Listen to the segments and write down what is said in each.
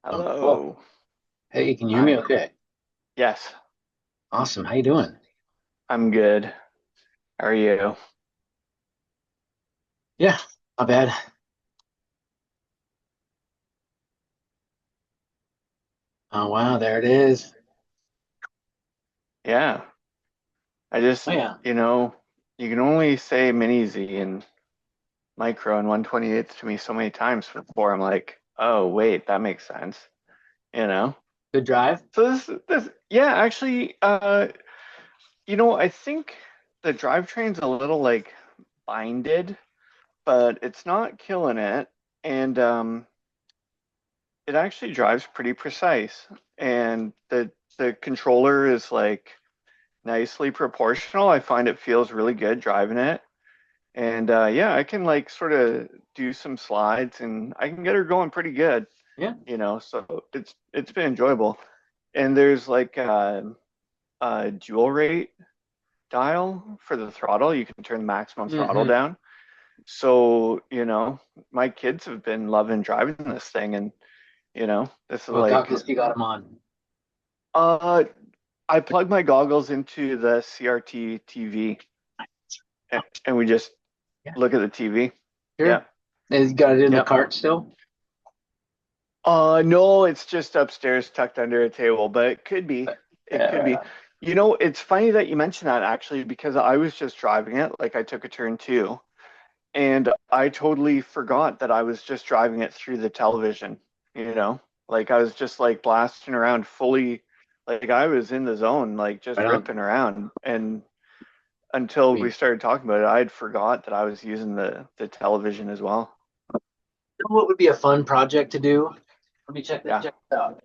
Cool. Hello. Hey, can you hear me Hi. okay? Yes, Awesome. How you doing? I'm good. How are you? Yeah, not bad. Oh, wow, there it is. Yeah. I Oh, just, yeah. you know, you can only say mini Z and micro and 1/28 to me so many times before I'm like, oh, wait, that makes sense, you know? Good drive? So yeah, actually, I think the drivetrain's a little like binded, but it's not killing it. And it actually drives pretty precise. And the controller is like nicely proportional. I find it feels really good driving it. And yeah, I can like sort of do some slides and I can get her going pretty good, Yeah. so it's been enjoyable. And there's like a dual rate dial for the throttle. You can turn the maximum throttle Mm-hmm. down. So, my kids have been loving driving this thing and this is What like goggles you got them on? uh I plug my goggles into the CRT TV and we just Yeah. look at the TV. Sure. Yeah. And you got it in the Yep. cart still? No, it's just upstairs tucked under a table, but it could be. It Yeah, could right be. on. It's funny that you mentioned that actually because I was just driving it, like I took a turn too, and I totally forgot that I was just driving it through the television, you know? Like I was just like blasting around fully, like I was in the zone, like just Right on. ripping around. And until we Sweet. started talking about it, I had forgot that I was using the television as well. You know what would be a fun project to do? Let me Yeah. check this out.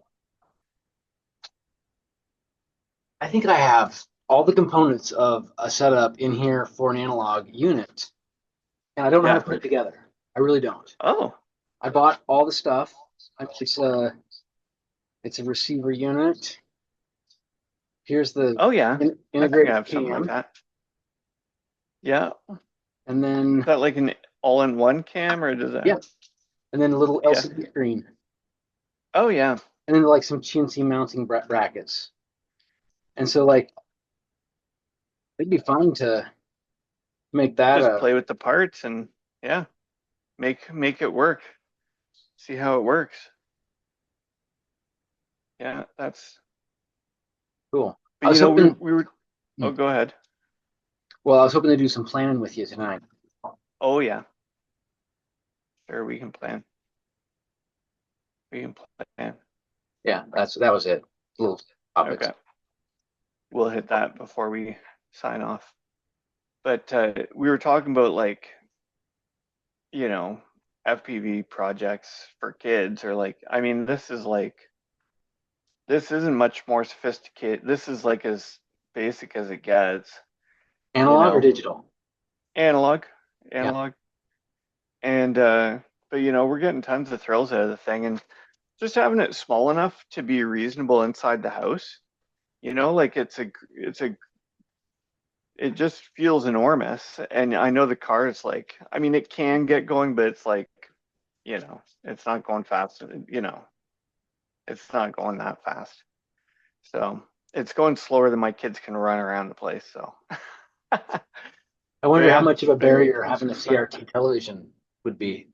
I think I have all the components of a setup in here for an analog unit, and I don't know how to Yeah. put it together. I really don't. Oh, I bought all the stuff. It's a receiver unit. Here's the oh yeah. I think I integrated have something like cam, that. Yeah. and Is then that like an all-in-one cam or does yeah, that? and then a little Yeah. LCD screen, Oh yeah. and then like some chintzy mounting brackets. And so like it'd be fun to make that Just a play with the parts and yeah, make it work. See how it works. Yeah, that's cool. I but was we hoping, we were oh go ahead. well, I was hoping to do some planning with you tonight. Oh yeah. Sure, we can plan. We can plan. Yeah, that was it. Little topics. Okay. We'll hit that before we sign off. But we were talking about like, you know, FPV projects for kids or like I mean this isn't much more sophisticated. This is like as basic as it gets, you Analog or know. digital? Analog, Yeah. analog. And but we're getting tons of thrills out of the thing and just having it small enough to be reasonable inside the house. Like it just feels enormous. And I know the car is like, I mean, it can get going, but it's like, it's not going fast. It's not going that fast. So it's going slower than my kids can run around the place. So, but I wonder how yeah, much of a been barrier having a fun. CRT television would be.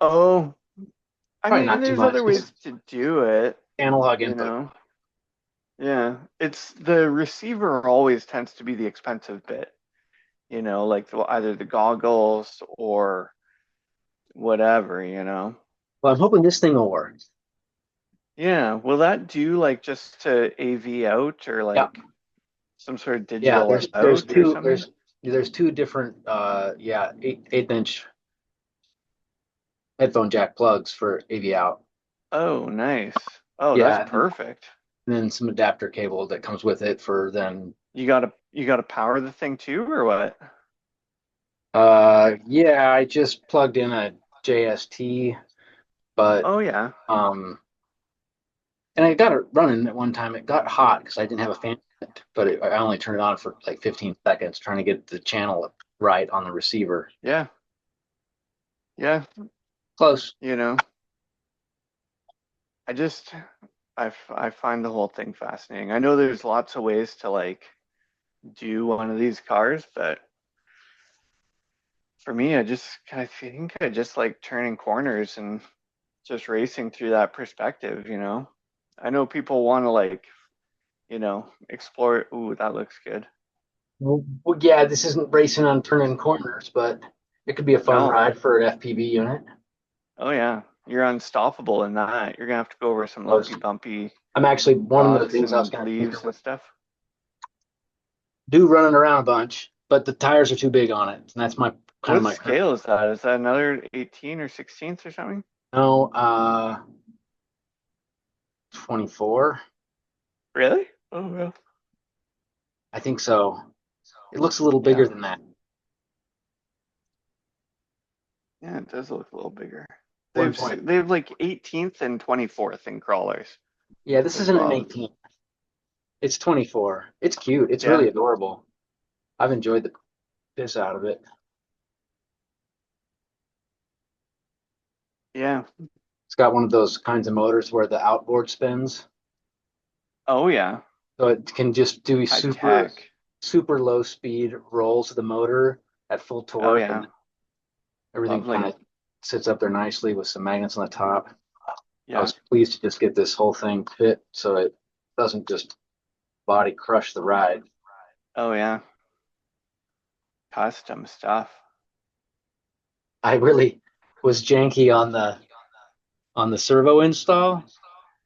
Oh, I Probably mean, not too there's much other because ways to do it, analog you input. know. Yeah, it's the receiver always tends to be the expensive bit, like either the goggles or whatever. Well, I'm hoping this thing will work. Yeah, will that do like just to AV out or Yeah. like some sort of Yeah, digital out or something? there's two different yeah, eighth inch headphone jack plugs for AV out. Oh, nice. Oh, that's Yeah, and perfect. then some adapter cable that comes with it for then You gotta power the thing too, or what? yeah, I just plugged in a JST, but Oh yeah. um and I got it running at one time. It got hot because I didn't have a fan in it, but I only turned it on for like 15 seconds trying to get the channel right on the receiver. Yeah. Yeah. Close. You know. I just I find the whole thing fascinating. I know there's lots of ways to like do one of these cars, but for me, I think I just like turning corners and just racing through that perspective, you know. I know people want to like, explore. Ooh, that looks good. Well, yeah, this isn't racing on turning corners, but it could be a fun No. ride for an FPV unit. Oh yeah. You're unstoppable in that. You're gonna have to go over some lumpy, bumpy I'm actually one of the rocks things I was and going to tinker leaves and with. stuff. Do running around a bunch, but the tires are too big on it, and that's my kind of What my current. scale is that? Is that another 18 or 16th or something? No, 24. Really? Oh well. I think so. It looks a little bigger Yeah. than that. Yeah, it does look a little bigger. One point. They have like 18th and 24th in crawlers Yeah, this as isn't an well. 18. It's 24. It's cute. It's Yeah. really adorable. I've enjoyed the piss out of it. Yeah. It's got one of those kinds of motors where the outboard spins, Oh yeah. so it can just do High super, tech. super low speed rolls of the motor at full Oh torque, and yeah. everything kind Lovely. of sits up there nicely with some magnets on the top. I Yeah. was pleased to just get this whole thing fit so it doesn't just body crush the ride. Oh yeah. Custom stuff. I really was janky on the servo install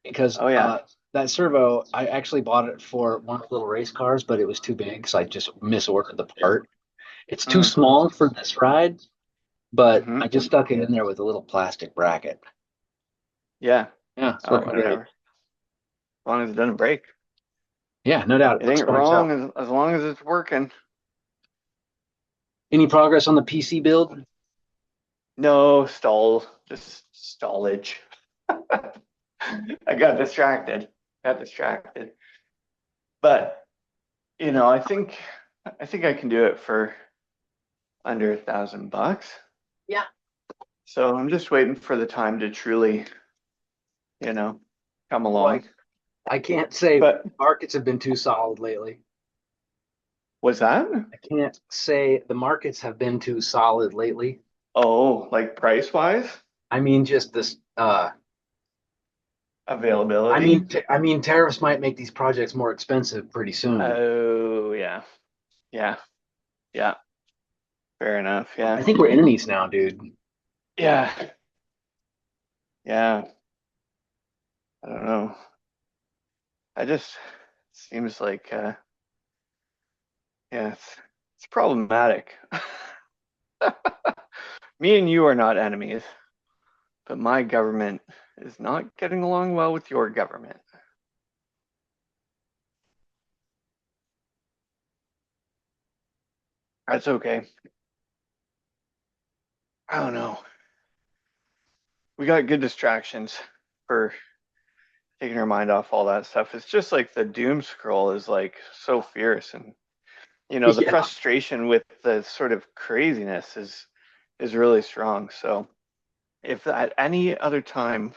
because Oh yeah. that servo I actually bought it for one of the little race cars, but it was too big, so I just misordered the part. It's too Mm. small for this ride, but Mm-hmm. I just stuck it in there with a little plastic bracket. Yeah. Yeah, it's Oh, working great. whatever. As long as it doesn't break. Yeah, no doubt. It It looks ain't fun as wrong hell. as long as it's working. Any progress on the PC build? No stall, just stallage. I got distracted. Got distracted. But, I think I can do it for under $1,000. Yeah. So I'm just waiting for the time to truly, you know, come Well, along. I can't say But markets have been too solid lately. was that? I can't say the markets have been too solid lately. Oh, like price wise? I mean, just this. Availability? I mean, tariffs might make these projects more expensive pretty soon. Oh, yeah. Yeah. Yeah. Fair enough. I Yeah. think we're enemies now, dude. Yeah. Yeah. I don't know. I just seems like yeah, it's problematic. Me and you are not enemies, but my government is not getting along well with your government. That's okay. I don't know. We got good distractions for taking our mind off all that stuff. It's just like the doom scroll is like so fierce, and the Yeah. frustration with the sort of craziness is really strong. So if at any other time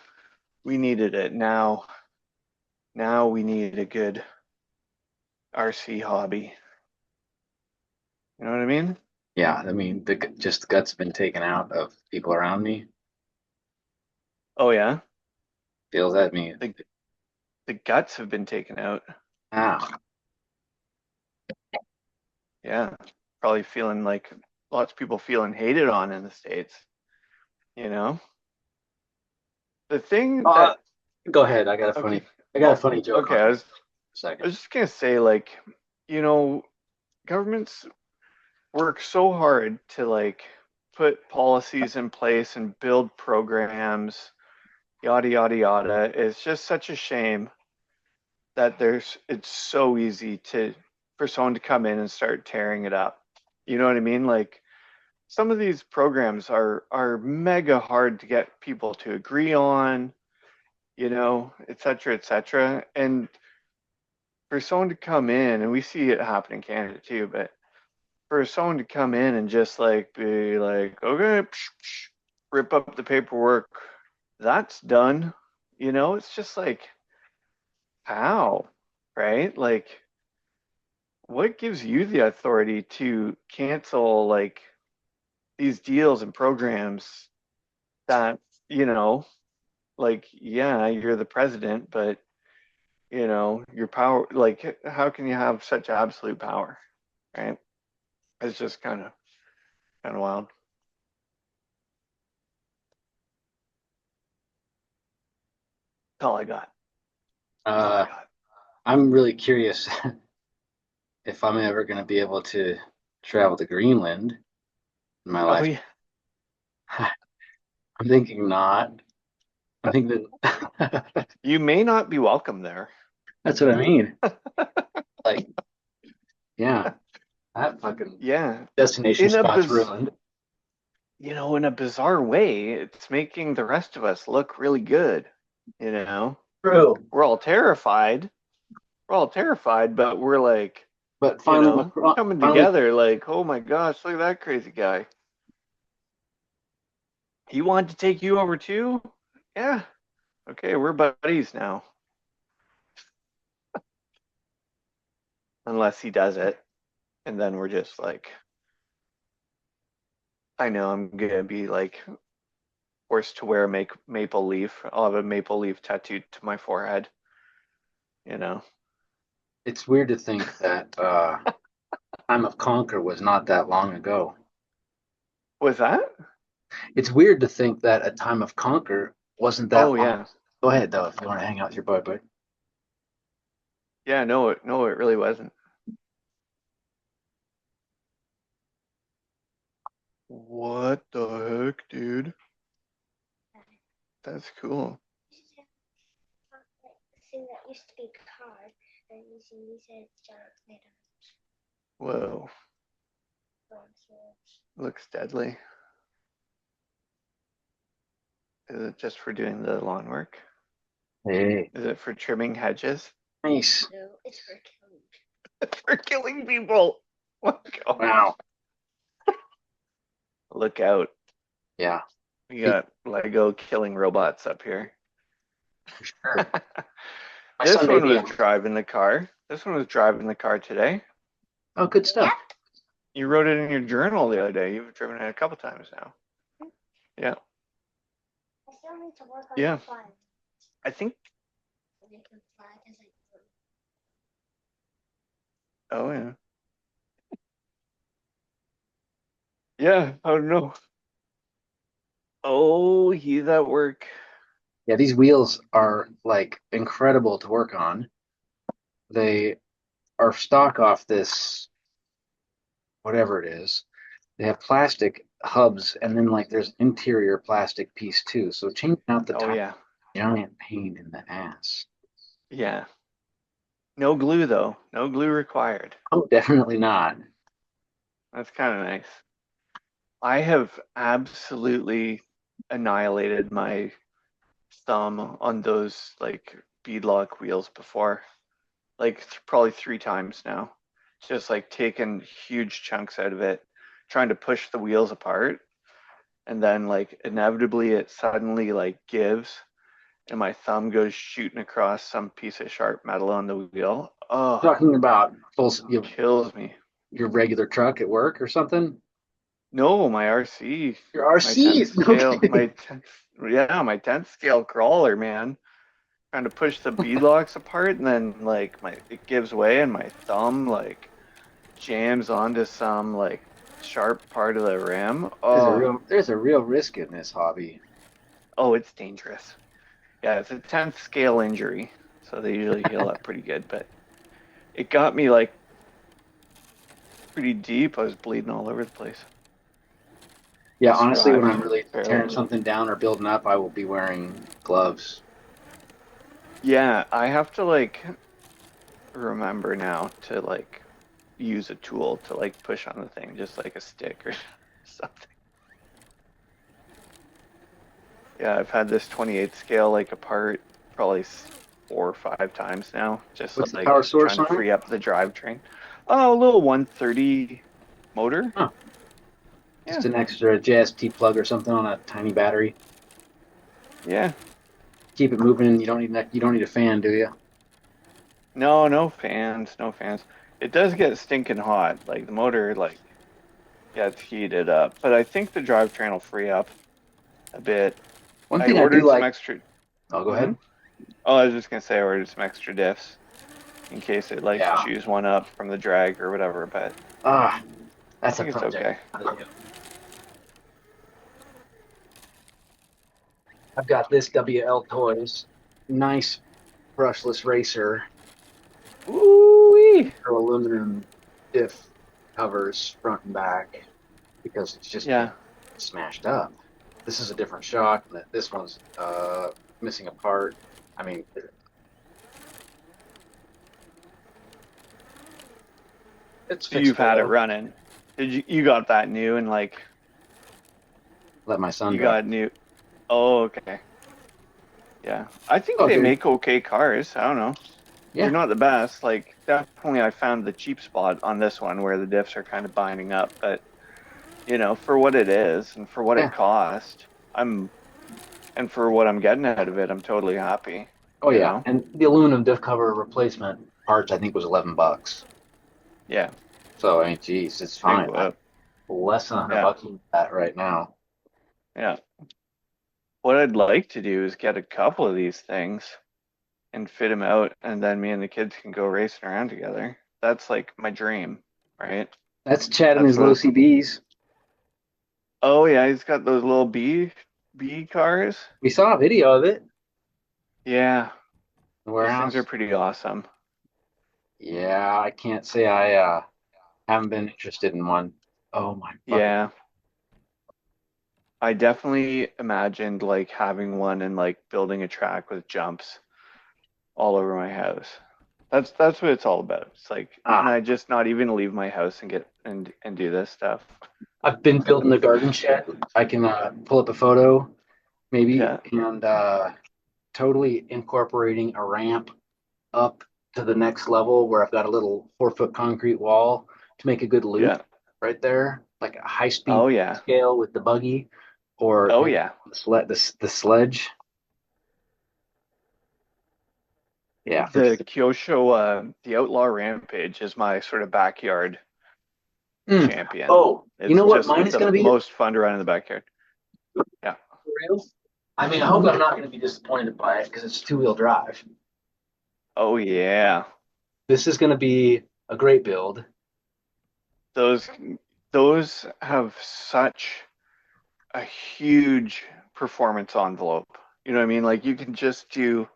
we needed it, now we need a good RC hobby. You know what I mean? Yeah. I mean, just the guts have been taken out of people around me. Oh yeah, Feels at me. the the guts have been taken out. Ah. Yeah, probably feeling like lots of people feeling hated on in the States. You know, the thing Uh, that Go ahead. okay, I got a funny joke okay, on I that. was A I second. was just gonna say like, you know, governments work so hard to like put policies in place and build programs, yada yada yada. It's just such a shame that it's so easy to for someone to come in and start tearing it up. You know what I mean? Like some of these programs are mega hard to get people to agree on, et cetera, et cetera. And for someone to come in, and we see it happen in Canada too, but for someone to come in and just like be like, okay, rip up the paperwork, that's done. You know, it's just like, how, right? Like, what gives you the authority to cancel like these deals and programs that, you know, like, yeah, you're the president, but your power, like, how can you have such absolute power, right? It's just kind of wild. That's all I got. That's all I Uh, got. I'm really curious if I'm ever going to be able to travel to Greenland in my Oh life. yeah. I'm thinking not. I think that You may not be welcome there. that's what I mean. Like, yeah, that fucking Yeah. destination In a spot's biz ruined. in a bizarre way, it's making the rest of us look really good, you know? True. We're all terrified. We're all terrified, but we're like, But finally, coming finally, together like, oh my gosh, look at that crazy guy. He wanted to take you over too? Yeah. Okay, we're buddies now. Unless he does it. And then we're just like, I know I'm gonna be like forced to wear a maple leaf. I'll have a maple leaf tattooed to my forehead, you know. it's weird to think that time of Conquer was not that long ago. Was that? It's weird to think that a time of Conquer wasn't Oh that long. yeah. Go ahead though, if you want to hang out with your boy. Yeah, no, it really wasn't. What the heck, dude? That's cool. Thing that used to be a car, and you said whoa. Looks deadly. Is it just for doing the lawn work? Hey, Is it for trimming hedges? nice. No, it's for killing. It's for killing people. Look out. Wow. Look out. Yeah, We got Lego killing robots up here. for sure. My This son may one be was in. driving the car. This one was driving the car today. Oh, good stuff. You wrote it in your journal the other day. You've driven it a couple times now. Yeah. I still need to work on yeah. The fun. I think. Oh yeah. Yeah. Oh no. Oh, he's at work. Yeah, these wheels are like incredible to work on. They are stock off this whatever it is. They have plastic hubs, and then like there's interior plastic piece too. So changing out the Oh top, yeah. giant pain in the ass. Yeah. No glue though. No glue required. Oh, definitely not. That's kind of nice. I have absolutely annihilated my thumb on those like beadlock wheels before, like probably 3 times now. Just like taking huge chunks out of it, trying to push the wheels apart, and then like inevitably it suddenly like gives, and my thumb goes shooting across some piece of sharp metal on the wheel. Oh, Talking about kills me. your regular truck at work or something. No, my RC, Your my 10th RCs, no scale, kidding. my 10th scale crawler, man. Trying to push the beadlocks apart, and then like it gives way, and my thumb like jams onto some like sharp part of the rim. There's a real risk in this hobby. Oh, it's dangerous. Yeah, it's a 10th scale injury, so they usually heal up pretty good, but it got me like pretty deep. I was bleeding all over the place. Yeah, Just honestly, when I'm survived, really barely. tearing something down or building up, I will be wearing gloves. Yeah, I have to like remember now to like use a tool to like push on the thing, just like a stick or something. Yeah, I've had this 28 scale like apart probably 4 or 5 times now, just What's the like power source trying to on it? free up the drivetrain. Oh, a little 130 motor. Huh, Yeah, just an extra JST plug or something on a tiny battery. yeah. keep it moving. You don't need a fan, do you? No, no fans, no fans. It does get stinking hot. Like the motor like gets heated up, but I think the drivetrain will free up a bit. One I thing I do ordered some like. extra. Oh, go Hmm. ahead. Oh, I was just gonna say I ordered some extra diffs in case it like Yeah. chews one up from the drag or whatever, but Ah, I that's a think it's project. okay. I've got this WL Toys, nice brushless racer, Ooh, aluminum diff covers front and back because it's just been yeah. smashed up. This is a different shock. This one's missing a part. I mean, it's So you've fixable had it though. running. Did you got that new and like Let my son you drive. got new? Oh, okay. Yeah. I think Oh, they good. make okay cars. I don't know. They're Yeah, not the best. Like definitely I found the cheap spot on this one where the diffs are kind of binding up, but for what it is and for what it yeah. cost, I'm and for what I'm getting out of it, I'm totally happy, Oh, you yeah. know? And the aluminum diff cover replacement parts, I think, was $11. Yeah, So, I mean, geez, it's big fine. whoop. Less than 100 Yeah, bucks for that right now. yeah. What I'd like to do is get a couple of these things and fit them out, and then me and the kids can go racing around together. That's like my dream, right? That's Chad and That's his low what. CBs. Oh yeah, he's got those little bee cars. We saw a video of it in Yeah, the those things are warehouse. pretty awesome. Yeah, I can't say I haven't been interested in one. Oh my fucking. Yeah, I definitely imagined like having one and like building a track with jumps all over my house. That's what it's all about. It's like, can Ah, I just not even leave my house and get and do this stuff? I've been building a garden shed. I can pull up a photo maybe Yeah, and totally incorporating a ramp up to the next level where I've got a little 4 foot concrete wall to make a good loop yeah. right there, like a high speed Oh yeah. scale with the buggy or Oh maybe yeah. the sledge. Yeah, for The sure. Kyosho, the Outlaw Rampage is my sort of backyard Mm. champion. Oh, you It's know what just mine is the going to be most fun to run in the backyard. Yeah. for real? I mean, I hope I'm not going to be disappointed by it because it's 2 wheel drive. Oh yeah. This is going to be a great build. Those those have such a huge performance envelope. You know what I mean? Like you can just do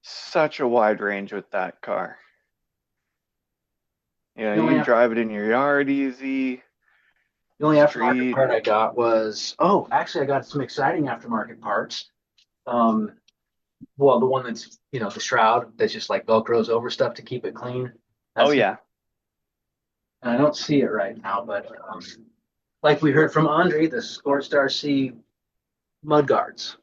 such a wide range with that car. The You only can drive it in your yard easy, the only aftermarket street. part I got was actually I got some exciting aftermarket parts. Um, well, the one that's the shroud that's just like Velcros over stuff to keep it clean. Oh That's yeah. and I don't see it right now, but like we heard from Andre, the Sportstar C mud guards.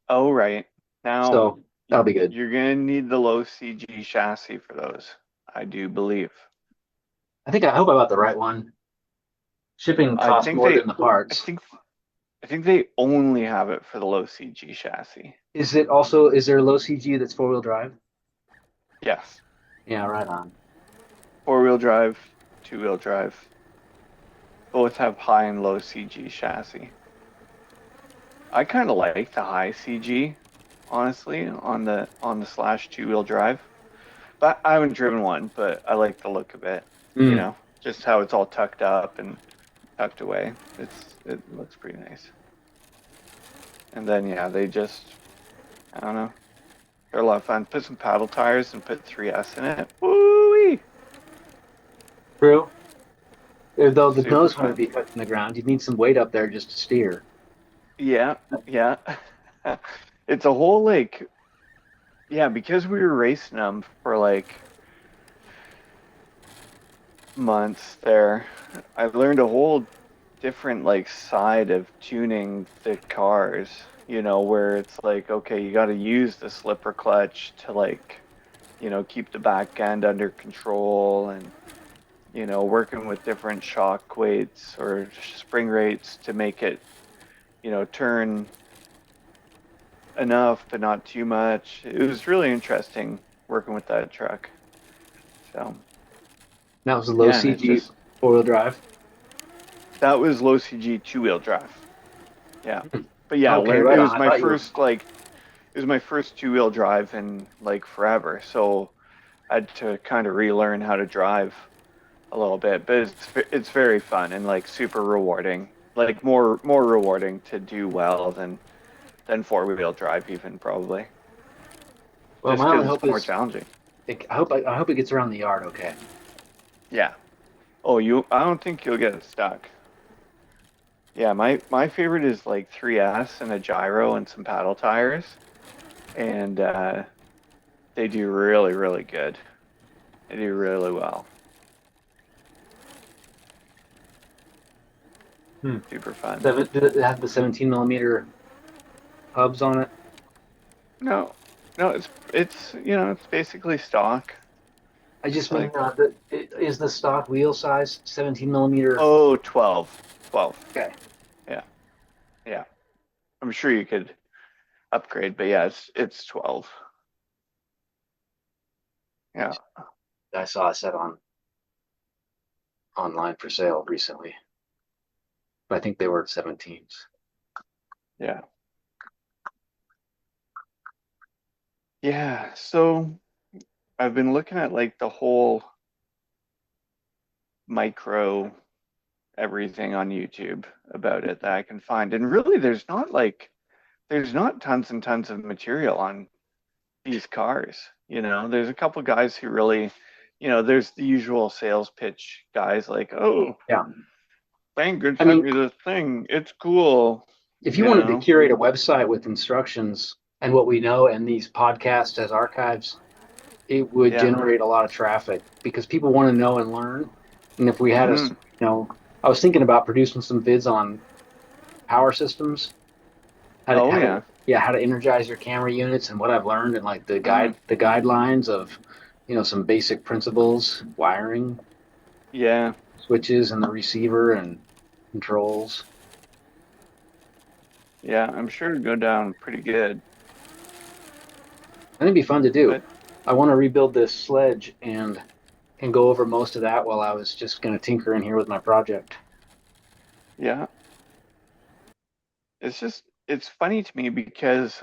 Oh right. Now So that'll be good. you're gonna need the low CG chassis for those, I do believe. I hope I got the right one. Shipping I costs think more they than the I parts. think I think they only have it for the low CG chassis. Is there a low CG that's 4 wheel drive? Yes. Yeah, right on. Four-wheel drive, two-wheel drive. Both have high and low CG chassis. I kind of like the high CG, honestly, on the slash two-wheel drive. But I haven't driven one, but I like the look of it. Mm. Just how it's all tucked up and tucked away. It looks pretty nice. And then yeah, they just I don't know. They're a lot of fun. Put some paddle tires and put 3S in it. Woo! True. Though the Super nose wouldn't fun. be touching the ground, you'd need some weight up there just to steer. Yeah, yeah. It's a whole like yeah, because we were racing them for like months there, I learned a whole different like side of tuning the cars, where it's like, okay, you got to use the slipper clutch to like, keep the back end under control and, working with different shock weights or spring rates to make it, turn enough, but not too much. It was really interesting working with that truck. So That was a low yeah, and it's CG just four-wheel drive. that was low CG two-wheel drive. Yeah, Hmm. but yeah, Okay, learn. It right on. was I my thought you were. first it was my first two-wheel drive in like forever. So I had to kind of relearn how to drive a little bit, but it's very fun and like super rewarding. Like more rewarding to do well than four-wheel drive even probably, Well, just my only because hope it's more is challenging. I hope it gets around the yard okay. Yeah. Oh, I don't think you'll get it stuck. Yeah, my favorite is like 3S and a gyro and some paddle tires, and they do really good. They do really well. Hmm. Super fun. Seven, did it have the 17 millimeter hubs on it? No, no, it's it's basically stock. I It's just mean, like is the stock wheel size 17 millimeter? oh 12. Okay. Yeah, yeah. I'm sure you could upgrade, but yeah, it's 12. Yeah, I saw a set online for sale recently, but I think they were 17s. yeah, yeah. So I've been looking at like the whole micro everything on YouTube about it that I can find. And really there's not tons and tons of material on these cars. There's a couple guys who really, there's the usual sales pitch guys like, "Oh, Yeah. Banggood I sent mean, me this thing. It's cool." if you You wanted to know? curate a website with instructions and what we know and these podcasts as archives, it would Yeah. generate a lot of traffic because people want to know and learn. And if we had Hmm. I was thinking about producing some vids on power systems, Oh yeah. how to energize your camera units and what I've learned and like Hmm. the guidelines of, some basic principles, wiring, Yeah. switches and the receiver and controls. Yeah. I'm sure it'd go down pretty good. I think it'd be fun to do. But I want to rebuild this sledge and can go over most of that while I was just going to tinker in here with my project. yeah, it's funny to me because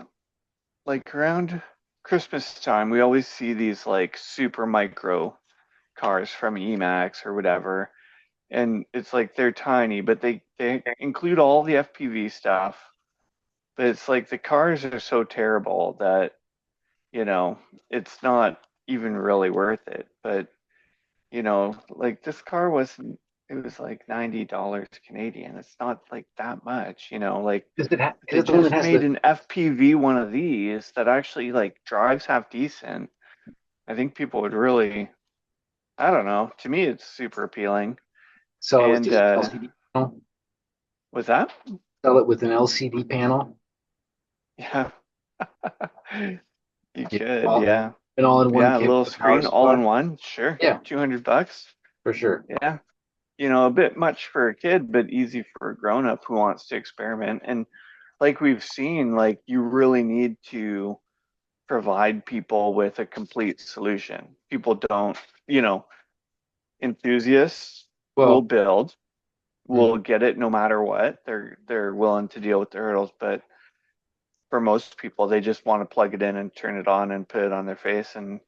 like around Christmas time, we always see these like super micro cars from Emax or whatever, and it's like they're tiny, but they include all the FPV stuff. But it's like the cars are so terrible that you know it's not even really worth it. But like this car wasn't. It was like $90 Canadian. It's not like that much, like if Is they it the one that just has made the an FPV one of these that actually like drives half decent, I think people would really, I don't know. To me, it's super appealing. sell it with And just an LCD panel? with that, Sell it with an LCD panel? yeah, you Yeah, could, all, yeah, an all-in-one yeah, a kit little with a power screen all supply? in one, sure, Yeah, $200. for sure. Yeah, a bit much for a kid, but easy for a grown up who wants to experiment. And like we've seen, like you really need to provide people with a complete solution. People don't, you know, enthusiasts will Well, build, will mhm. get it no matter what. They're willing to deal with the hurdles, but for most people, they just want to plug it in and turn it on and put it on their face and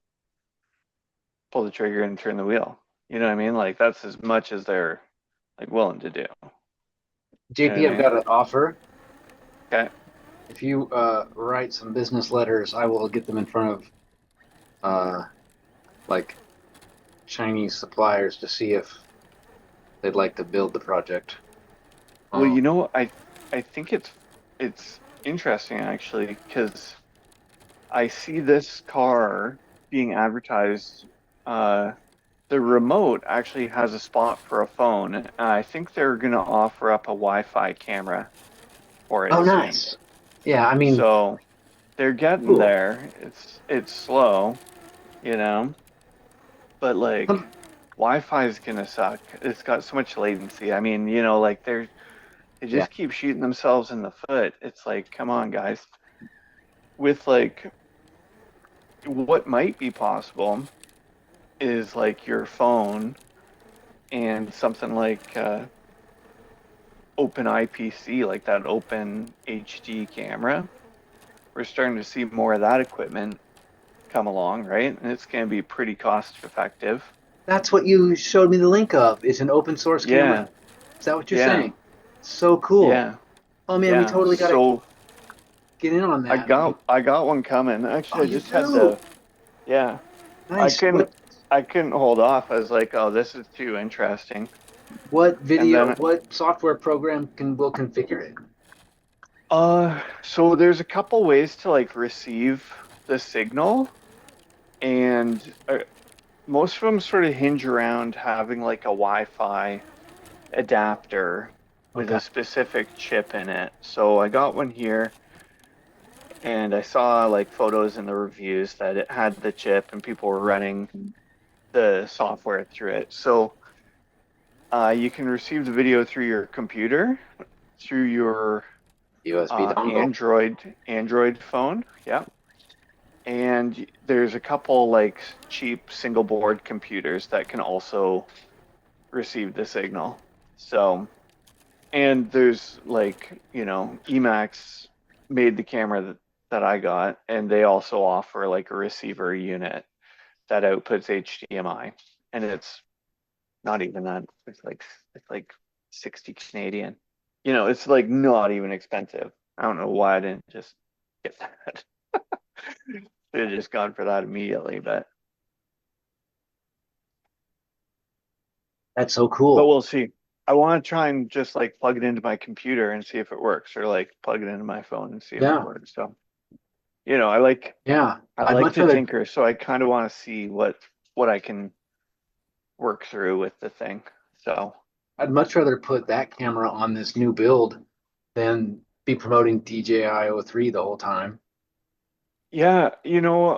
pull the trigger and turn the wheel. You know what I mean? Like that's as much as they're like willing to do. You know JP, what I've I mean? got an offer. Okay. If you write some business letters, I will get them in front of uh, like Chinese suppliers to see if they'd like to build the project. Well, Um, I think it's interesting actually because I see this car being advertised. Uh, the remote actually has a spot for a phone. I think they're going to offer up a Wi-Fi camera for it oh, soon. nice. Yeah, I mean, So they're getting cool. there. It's slow, you know, but like Um, Wi-Fi is gonna suck. It's got so much latency. I mean, they yeah, just keep shooting themselves in the foot. It's like, come on, guys. with like what might be possible is like your phone and something like open IPC, like that open HD camera. We're starting to see more of that equipment come along, right? And it's going to be pretty cost effective. That's what you showed me the link of. It's an open source camera. Yeah, Is that what you're yeah, saying? So cool. yeah, Oh man, we yeah. totally got to So get in on that. I got one coming. Actually, Oh, I you just had do? the yeah. I Nice. couldn't I couldn't hold off. I was like, oh, this is too interesting. What And video, then what software program will configure it? so there's a couple ways to like receive the signal, and most of them sort of hinge around having like a Wi-Fi adapter with Okay. a specific chip in it. So I got one here, and I saw like photos in the reviews that it had the chip and people were running the software through it. So you can receive the video through your computer, through your USB dongle. Android phone. Yeah. And there's a couple like cheap single board computers that can also receive the signal. So, and there's like, Emacs made the camera that I got, and they also offer like a receiver unit that outputs HDMI. And it's not even that. It's like 60 Canadian. It's like not even expensive. I don't know why I didn't just get that. Should have just gone for that immediately, That's so but cool. we'll see. I want to try and just like plug it into my computer and see if it works, or like plug it into my phone and see if it Yeah. works. So, you know, I like Yeah. I I'd like much to rather tinker, so I kind of want to see what I can work through with the thing. So, I'd much rather put that camera on this new build than be promoting DJI-03 the whole time. yeah,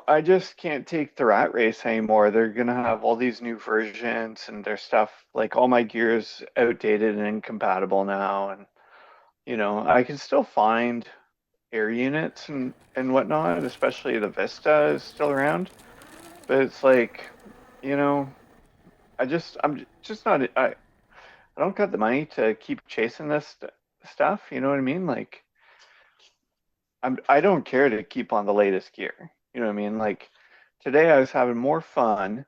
I just can't take the rat race anymore. They're gonna have all these new versions and their stuff, like all my gear is outdated and incompatible now. And, I can still find air units and whatnot, especially the Vista is still around. But it's like, you know, I'm just not, I don't got the money to keep chasing this stuff. You know what I mean? Like, I don't care to keep on the latest gear. You know what I mean? Like, today I was having more fun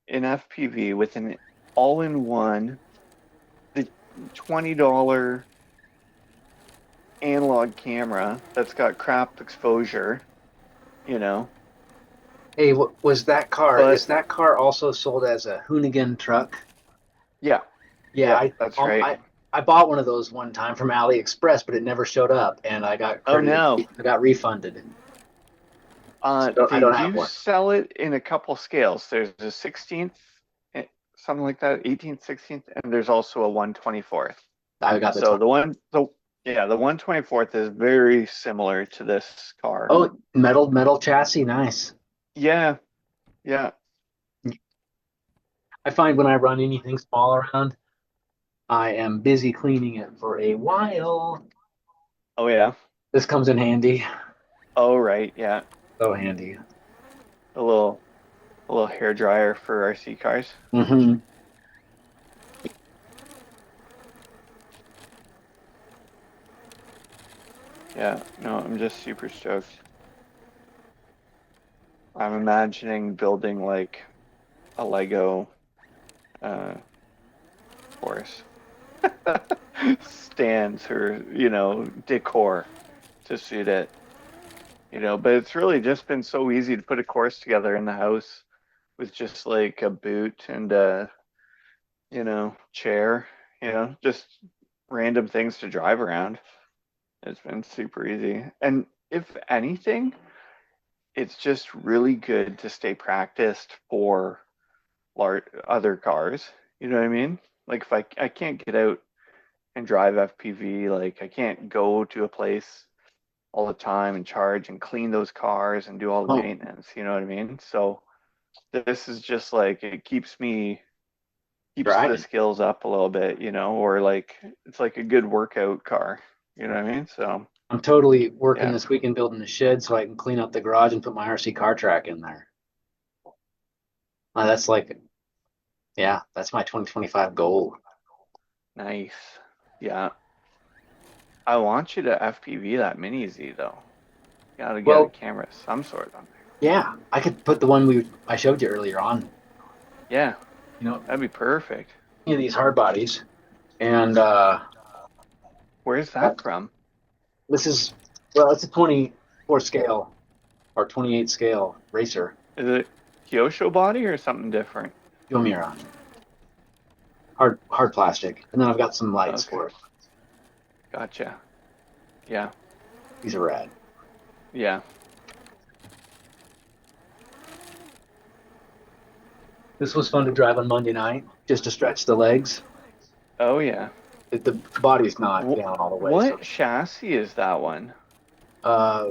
in FPV with an all-in-one, the $20 analog camera that's got crap exposure, you know. Hey, was that car? Is But that car also sold as a Hoonigan truck? yeah, Yeah, yep, that's right. I bought one of those one time from AliExpress, but it never showed up, and I got Oh credited. no. I got refunded. So I They don't have do one. sell it in a couple scales. There's a 16th, something like that, 18th, 16th, and there's also a 124th. I got the So 20. the 124th is very similar to this car. Oh, metal chassis, nice. Yeah, yeah. I find when I run anything small around, I am busy cleaning it for a while. Oh yeah. This comes in handy. Oh right, yeah. So handy. A little a little hair dryer for RC cars. Hmm. Yeah, no, I'm just super stoked. I'm imagining building like a Lego uh course. Stands or, decor to suit it. But it's really just been so easy to put a course together in the house with just like a boot and a, chair, just random things to drive around. It's been super easy. And if anything, it's just really good to stay practiced for other cars. You know what I mean? Like if I can't get out and drive FPV, like I can't go to a place all the time and charge and clean those cars and do all the Oh, maintenance. You know what I mean? So this is just like it keeps the driving. skills up a little bit, or like it's like a good workout car. You know what I mean? So I'm totally working yeah, this weekend building the shed so I can clean up the garage and put my RC car track in there. That's like, yeah, that's my 2025 goal. nice. Yeah, I want you to FPV that mini Z though. You gotta get a Well, camera of some sort on there. yeah, I could put the one I showed you earlier on, Yeah, you know, that'd be perfect. any of these hard bodies. And Where's that from? this is, well, it's a 24 scale or 28 scale racer, Is it Kyosho body or something different? Yomira, hard plastic. And then I've got some lights Okay, for it. gotcha. Yeah, These are rad. yeah. This was fun to drive on Monday night, just to stretch the legs. Oh yeah. The body's not Wh down all the way, so what chassis is that one?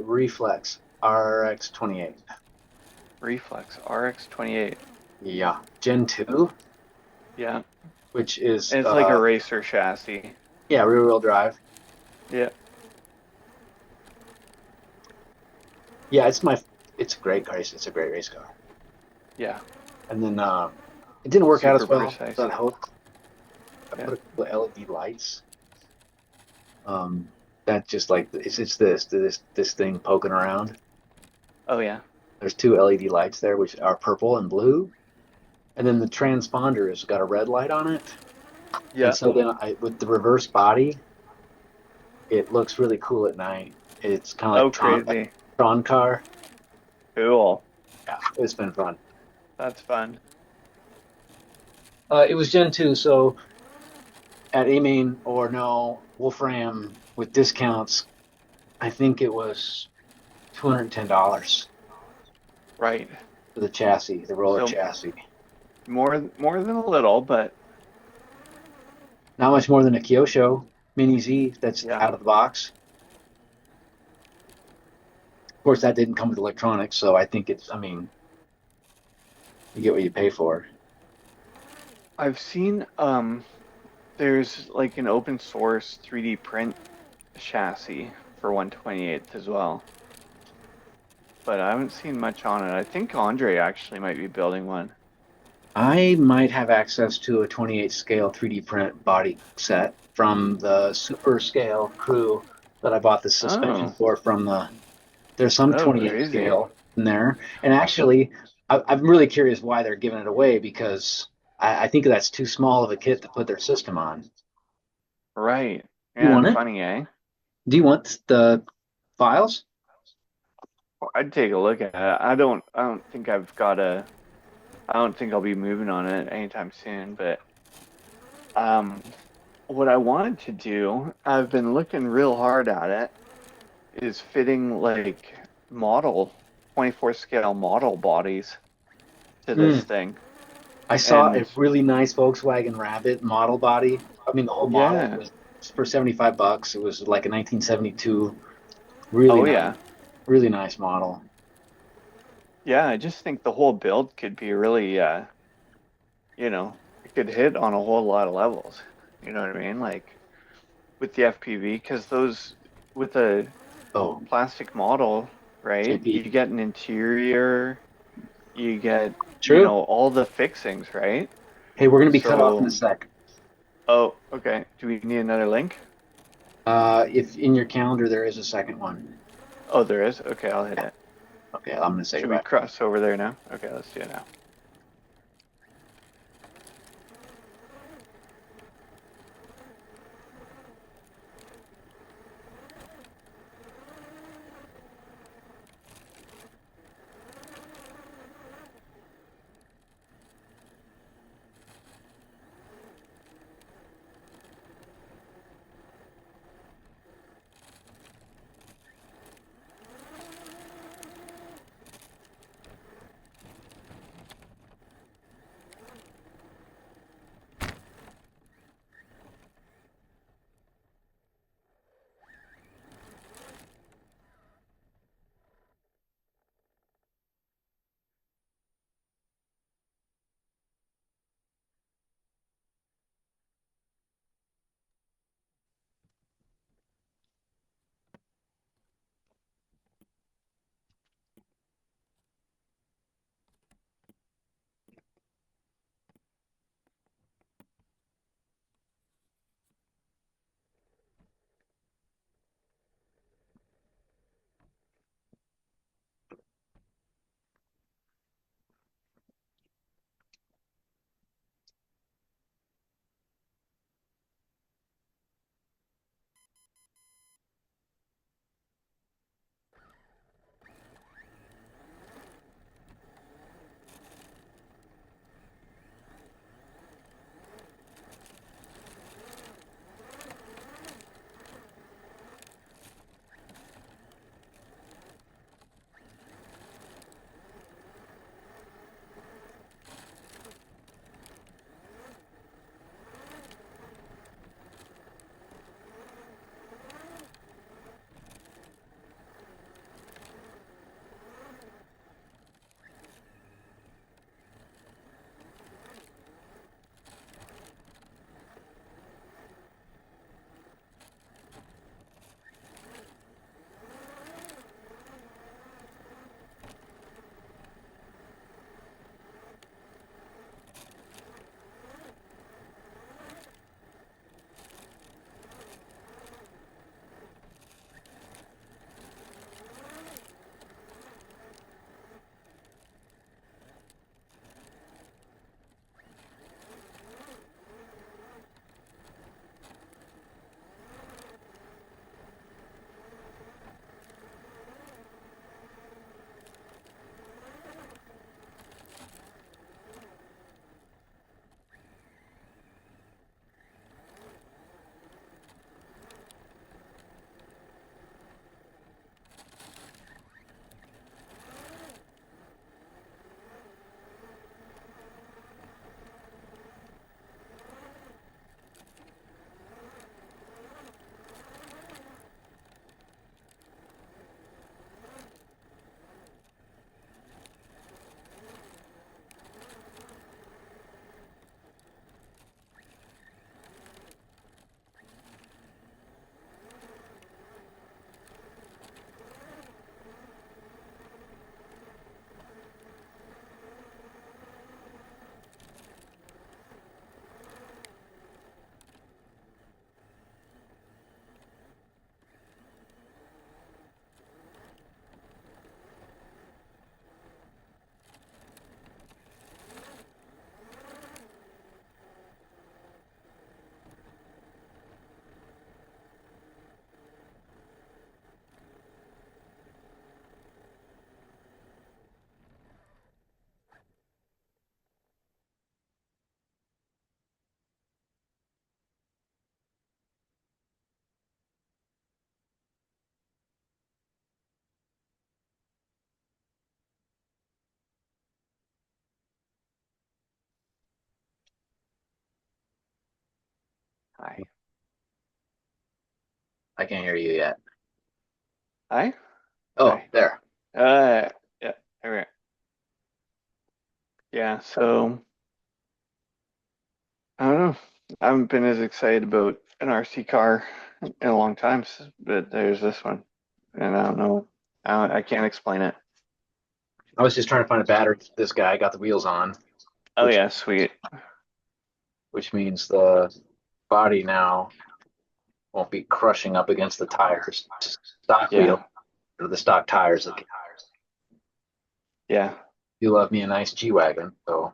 Reflex RX 28. Reflex RX-28. Yeah, Gen 2, Yeah, which is and it's like a racer chassis. yeah, rear wheel drive. Yeah, Yeah, it's a great race. It's a great race car. yeah. And then it didn't work out Super as well as precise. I'd hoped. I Yeah. put a couple of LED lights. Um, that just like it's this thing poking around. Oh yeah. There's two LED lights there, which are purple and blue, and then the transponder has got a red light on it. And Yeah. so then with the reverse body, it looks really cool at night. It's kind of Oh like crazy. Tron car. Cool. Yeah, it's been fun. That's fun. It was Gen 2, so at A-Main or no Wolfram with discounts, I think it was $210 Right. for the chassis, the roller So chassis. more than a little, but Not much more than a Kyosho Mini Z that's yeah. out of the box. Of course, that didn't come with electronics, so I think I mean, you get what you pay for. I've seen there's like an open source 3D print chassis for 128th as well. But I haven't seen much on it. I think Andre actually might be building one. I might have access to a 28 scale 3D print body set from the super scale crew that I bought the suspension Oh, for from there's some oh, 28 crazy. scale in there. And actually, I'm really curious why they're giving it away because I think that's too small of a kit to put their system on. Right. You Yeah, want it? funny, eh? Do you want the files? I'd take a look at it. I don't think I don't think I'll be moving on it anytime soon, but um what I wanted to do, I've been looking real hard at it, is fitting like model 24 scale model bodies to this Mm. thing. I saw a And really nice Volkswagen Rabbit model body. I mean, the whole model yeah. was for $75. It was like a 1972, really Oh nice, yeah. really nice model. Yeah, I just think the whole build could be really you know, it could hit on a whole lot of levels. You know what I mean? Like with the FPV, because those with a Oh, plastic model, right? You JP. get an interior, you get, you True. know, all the fixings, right? Hey, we're going to be cut off in a So, sec. oh, okay. Do we need another link? If in your calendar there is a second one. Oh, there is. Okay, I'll hit Yeah. it. Okay, I'm going to say Should we right. cross over there now? Okay, let's do it now. Hi. I can't hear you yet. Hi. Oh, Hi. there. Yeah. Okay. Yeah. So I don't know. I haven't been as excited about an RC car in a long time, but there's this one, and I don't know. I can't explain it. I was just trying to find a battery for this guy. I got the wheels on, Oh which yeah, sweet. which means the body now won't be crushing up against the tires. Stock wheel Yeah. or the stock tires. That Yeah. you love me a nice G wagon, so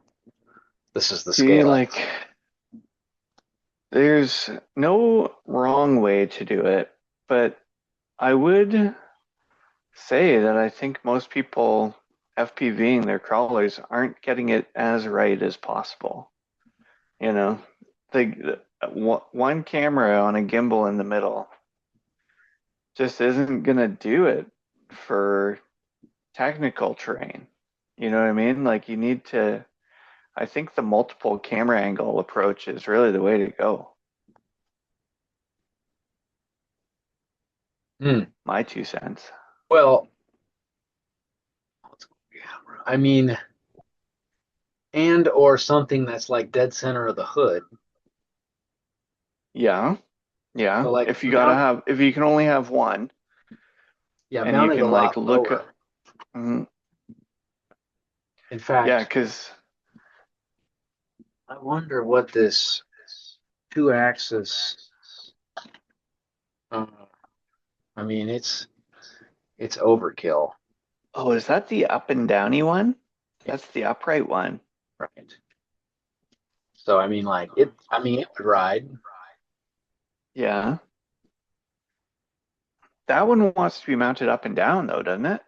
this is the See, scale. like, there's no wrong way to do it, but I would say that I think most people FPVing their crawlers aren't getting it as right as possible. You know, one camera on a gimbal in the middle just isn't gonna do it for technical terrain. You know what I mean? Like you need to, I think the multiple camera angle approach is really the way to go. Hmm. My 2 cents. Well, I mean, and or something that's like dead center of the hood. Yeah, yeah. So like If you gotta have, if you can only have one, yeah, and you mounted a can like lot look at, lower. mhm, In yeah, fact, because I wonder what this two axis. Uh, I mean, it's overkill, oh, is that the up and downy one? yeah, That's the upright one. right? So I mean, like it. I mean, it would ride. Yeah. That one wants to be mounted up and down though, doesn't it?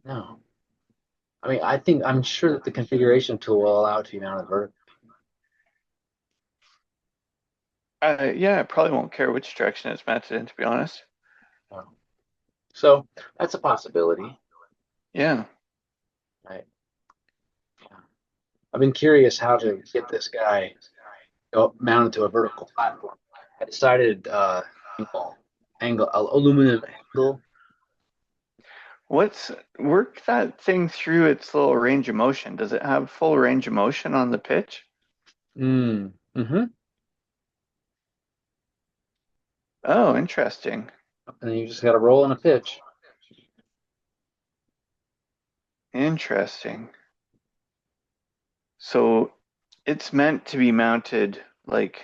No, I mean, I'm sure that the configuration tool will allow it to be mounted vertically. Yeah, it probably won't care which direction it's mounted in, to be honest. So that's a possibility. Yeah. Right? I've been curious how to get this guy mounted to a vertical platform. I decided aluminum angle. What's work that thing through its little range of motion? Does it have full range of motion on the pitch? Mm-hmm. Oh, interesting. And you just got to roll in a pitch. Interesting. So it's meant to be mounted like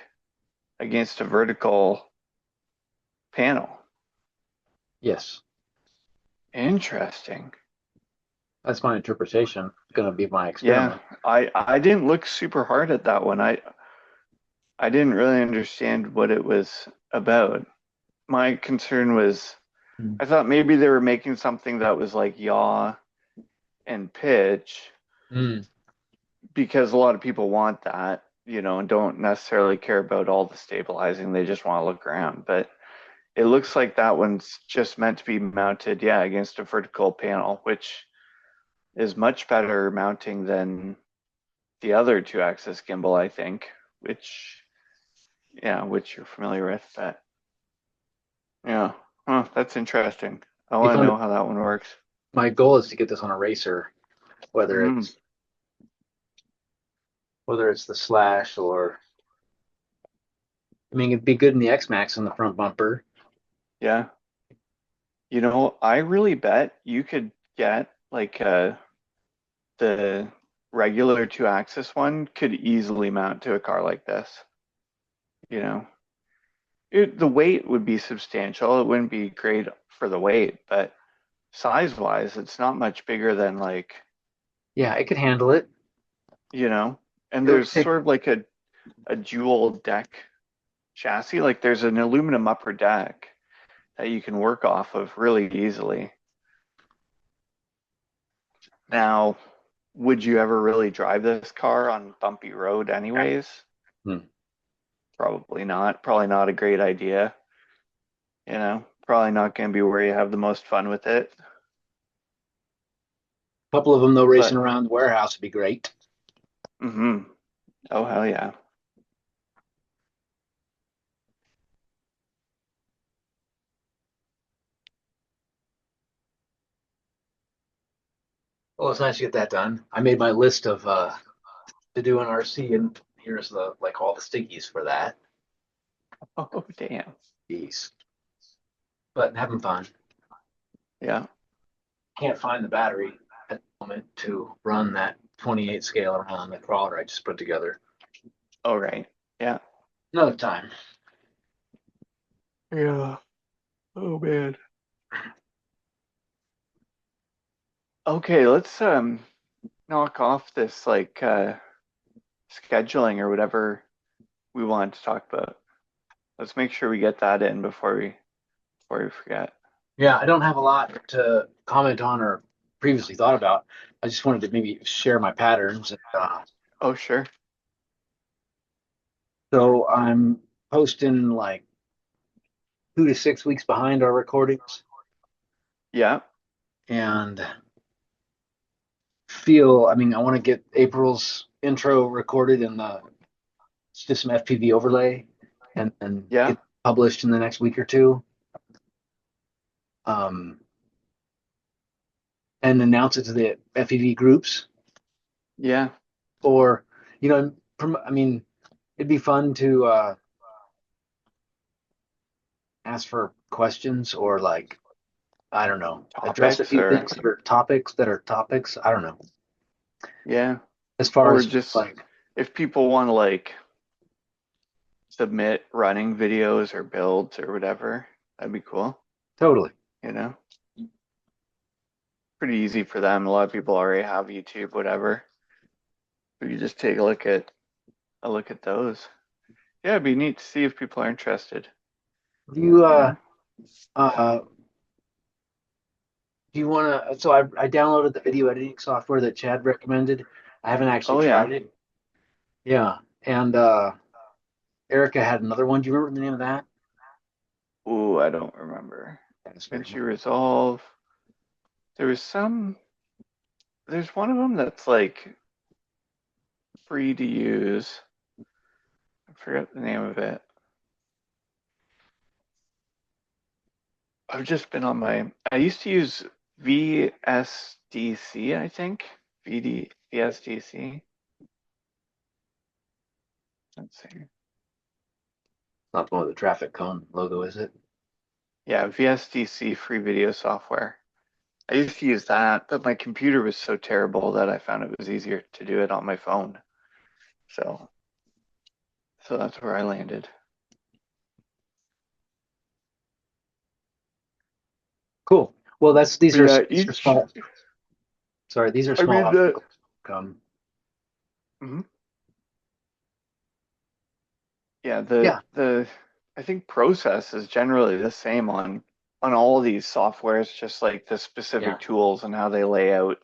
against a vertical panel. Yes, Interesting. that's my interpretation. It's going to be my Yeah, experiment. I didn't look super hard at that one. I didn't really understand what it was about. My concern was Mm. I thought maybe they were making something that was like yaw and pitch Mm. because a lot of people want that, and don't necessarily care about all the stabilizing. They just want to look around. But it looks like that one's just meant to be mounted, yeah, against a vertical panel, which is much better mounting than the other two-axis gimbal, I think, which, yeah, which you're familiar with. But yeah, huh, that's interesting. I Be want to fun. know how that one works. My goal is to get this on a racer, whether Mm, it's whether it's the Slash or I mean, it'd be good in the X Max on the front bumper. yeah. I really bet you could get like the regular two-axis one could easily mount to a car like this. You know, the weight would be substantial. It wouldn't be great for the weight, but size-wise, it's not much bigger than like, Yeah, it could handle it. you know, and It would there's take. sort of like a dual deck chassis. Like there's an aluminum upper deck that you can work off of really easily. Now, would you ever really drive this car on bumpy road anyways? Hmm. Probably not. Probably not a great idea. Probably not going to be where you have the most fun with it. A couple of them though racing But, around the warehouse would be great. oh, hell yeah. Well, it's nice to get that done. I made my list of to do an RC, and here's the like all the stickies for that. Oh, damn. Jeez, but having fun. Yeah. Can't find the battery at the moment to run that 28 scale around the crawler I just put together. Oh, right. Yeah. Another time. Yeah. Oh, man. Okay, let's knock off this like scheduling or whatever we want to talk about. Let's make sure we get that in before we forget. Yeah, I don't have a lot to comment on or previously thought about. I just wanted to maybe share my patterns. Oh, sure. So I'm posting like 2 to 6 weeks behind our recordings, Yeah. and feel, I mean, I want to get April's intro recorded in the just some FPV overlay and Yeah. get published in the next week or two. Um, and announce it to the FPV groups, Yeah. or I mean, it'd be fun to ask for questions or like I don't know, address a Topics few or things that are topics. I don't know. yeah. As far Or as just like if people want to like submit running videos or builds or whatever, that'd be cool, totally. you know? Pretty easy for them. A lot of people already have YouTube, whatever. We could just take a look at those. Yeah, it'd be neat to see if people are interested, Do you you know? uh do you want to? So I downloaded the video editing software that Chad recommended. I haven't actually Oh yeah. tried it. Yeah, and Erica had another one. Do you remember the name of that? Ooh, I don't remember. That's very Vinci Resolve. There was some there's one of them that's like free to use. I forget the name of it. I've just been on I used to use VSDC, I think. VSDC. Let's see. not the one with the traffic cone logo, is it? Yeah, VSDC free video software. I used to use that, but my computer was so terrible that I found it was easier to do it on my phone. So, so that's where I landed. Cool. Well, that's But yeah, these are each, small. Sorry, these are I small mean, obstacles. mhm. Yeah, Yeah, I think process is generally the same on all of these softwares, just like the yeah. specific tools and how they lay out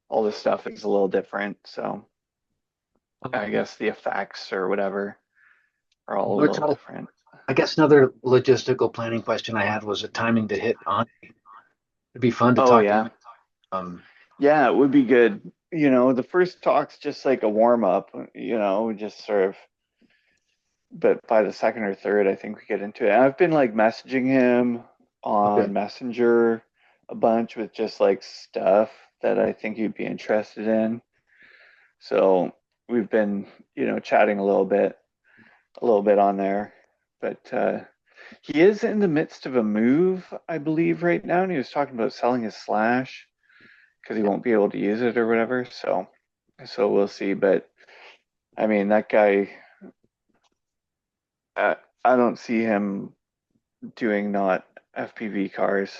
all this stuff is a little different. So I Um, guess the effects or whatever are all a we're little trying different. I guess another logistical planning question I had was a timing to hit on. It'd be fun to Oh talk to. yeah. Um, Yeah, it would be good. The first talk's just like a warm up, just sort of, but by the second or third, I think we get into it. And I've been like messaging him okay. on Messenger a bunch with just like stuff that I think you'd be interested in. So we've been, chatting a little bit on there. But he is in the midst of a move, I believe, right now, and he was talking about selling his Slash because he won't be able to use it or whatever. So we'll see. But I mean, that guy, I don't see him doing not FPV cars.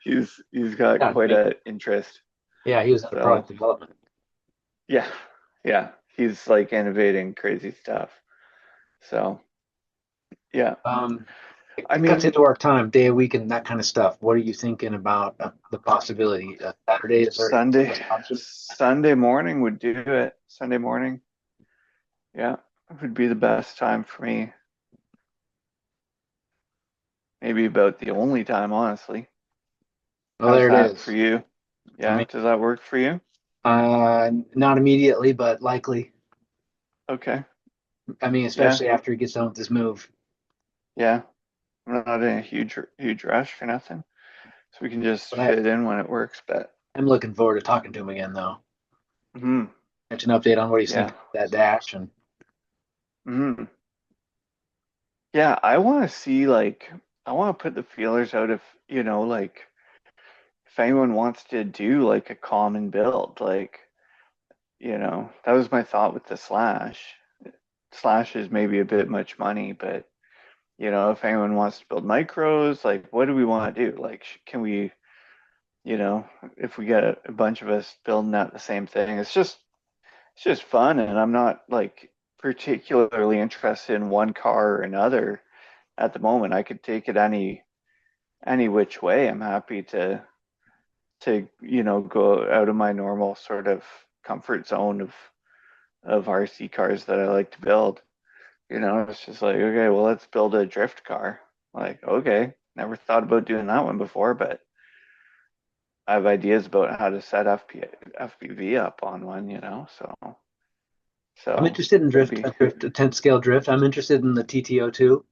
He's got Yeah, quite great. a interest. Yeah, he was at the So product development. yeah, yeah, he's like innovating crazy stuff. So yeah, Um, I it cuts mean, into our time, day of week, and that kind of stuff. What are you thinking about the possibility? Saturday is there Sunday an option? Sunday morning would do it. Sunday morning, yeah, would be the best time for me. Maybe about the only time, honestly. Oh, How's there it that for is. you? I Yeah, mean, does that work for you? not immediately, but likely. Okay. I mean, Yeah, especially after he gets done with this move. yeah. I'm not in a huge rush for nothing. So we can just But fit in when it works, but I'm looking forward to talking to him again, though. Hmm. Get an update on what he's Yeah. thinking of that dash. And Hmm. Yeah, I want to see like I want to put the feelers out if, like if anyone wants to do like a common build, like, that was my thought with the Slash. Slash is maybe a bit much money, but if anyone wants to build micros, like what do we want to do? Like, can we, you know, if we get a bunch of us building out the same thing, it's just fun, and I'm not like particularly interested in one car or another at the moment. I could take it any which way. I'm happy to go out of my normal sort of comfort zone of RC cars that I like to build. It's just like, okay, well, let's build a drift car. Like, okay, never thought about doing that one before, but I have ideas about how to set FPV up on one, I'm so interested in that'd drift, be, a 10th scale drift. I'm interested in the TTO2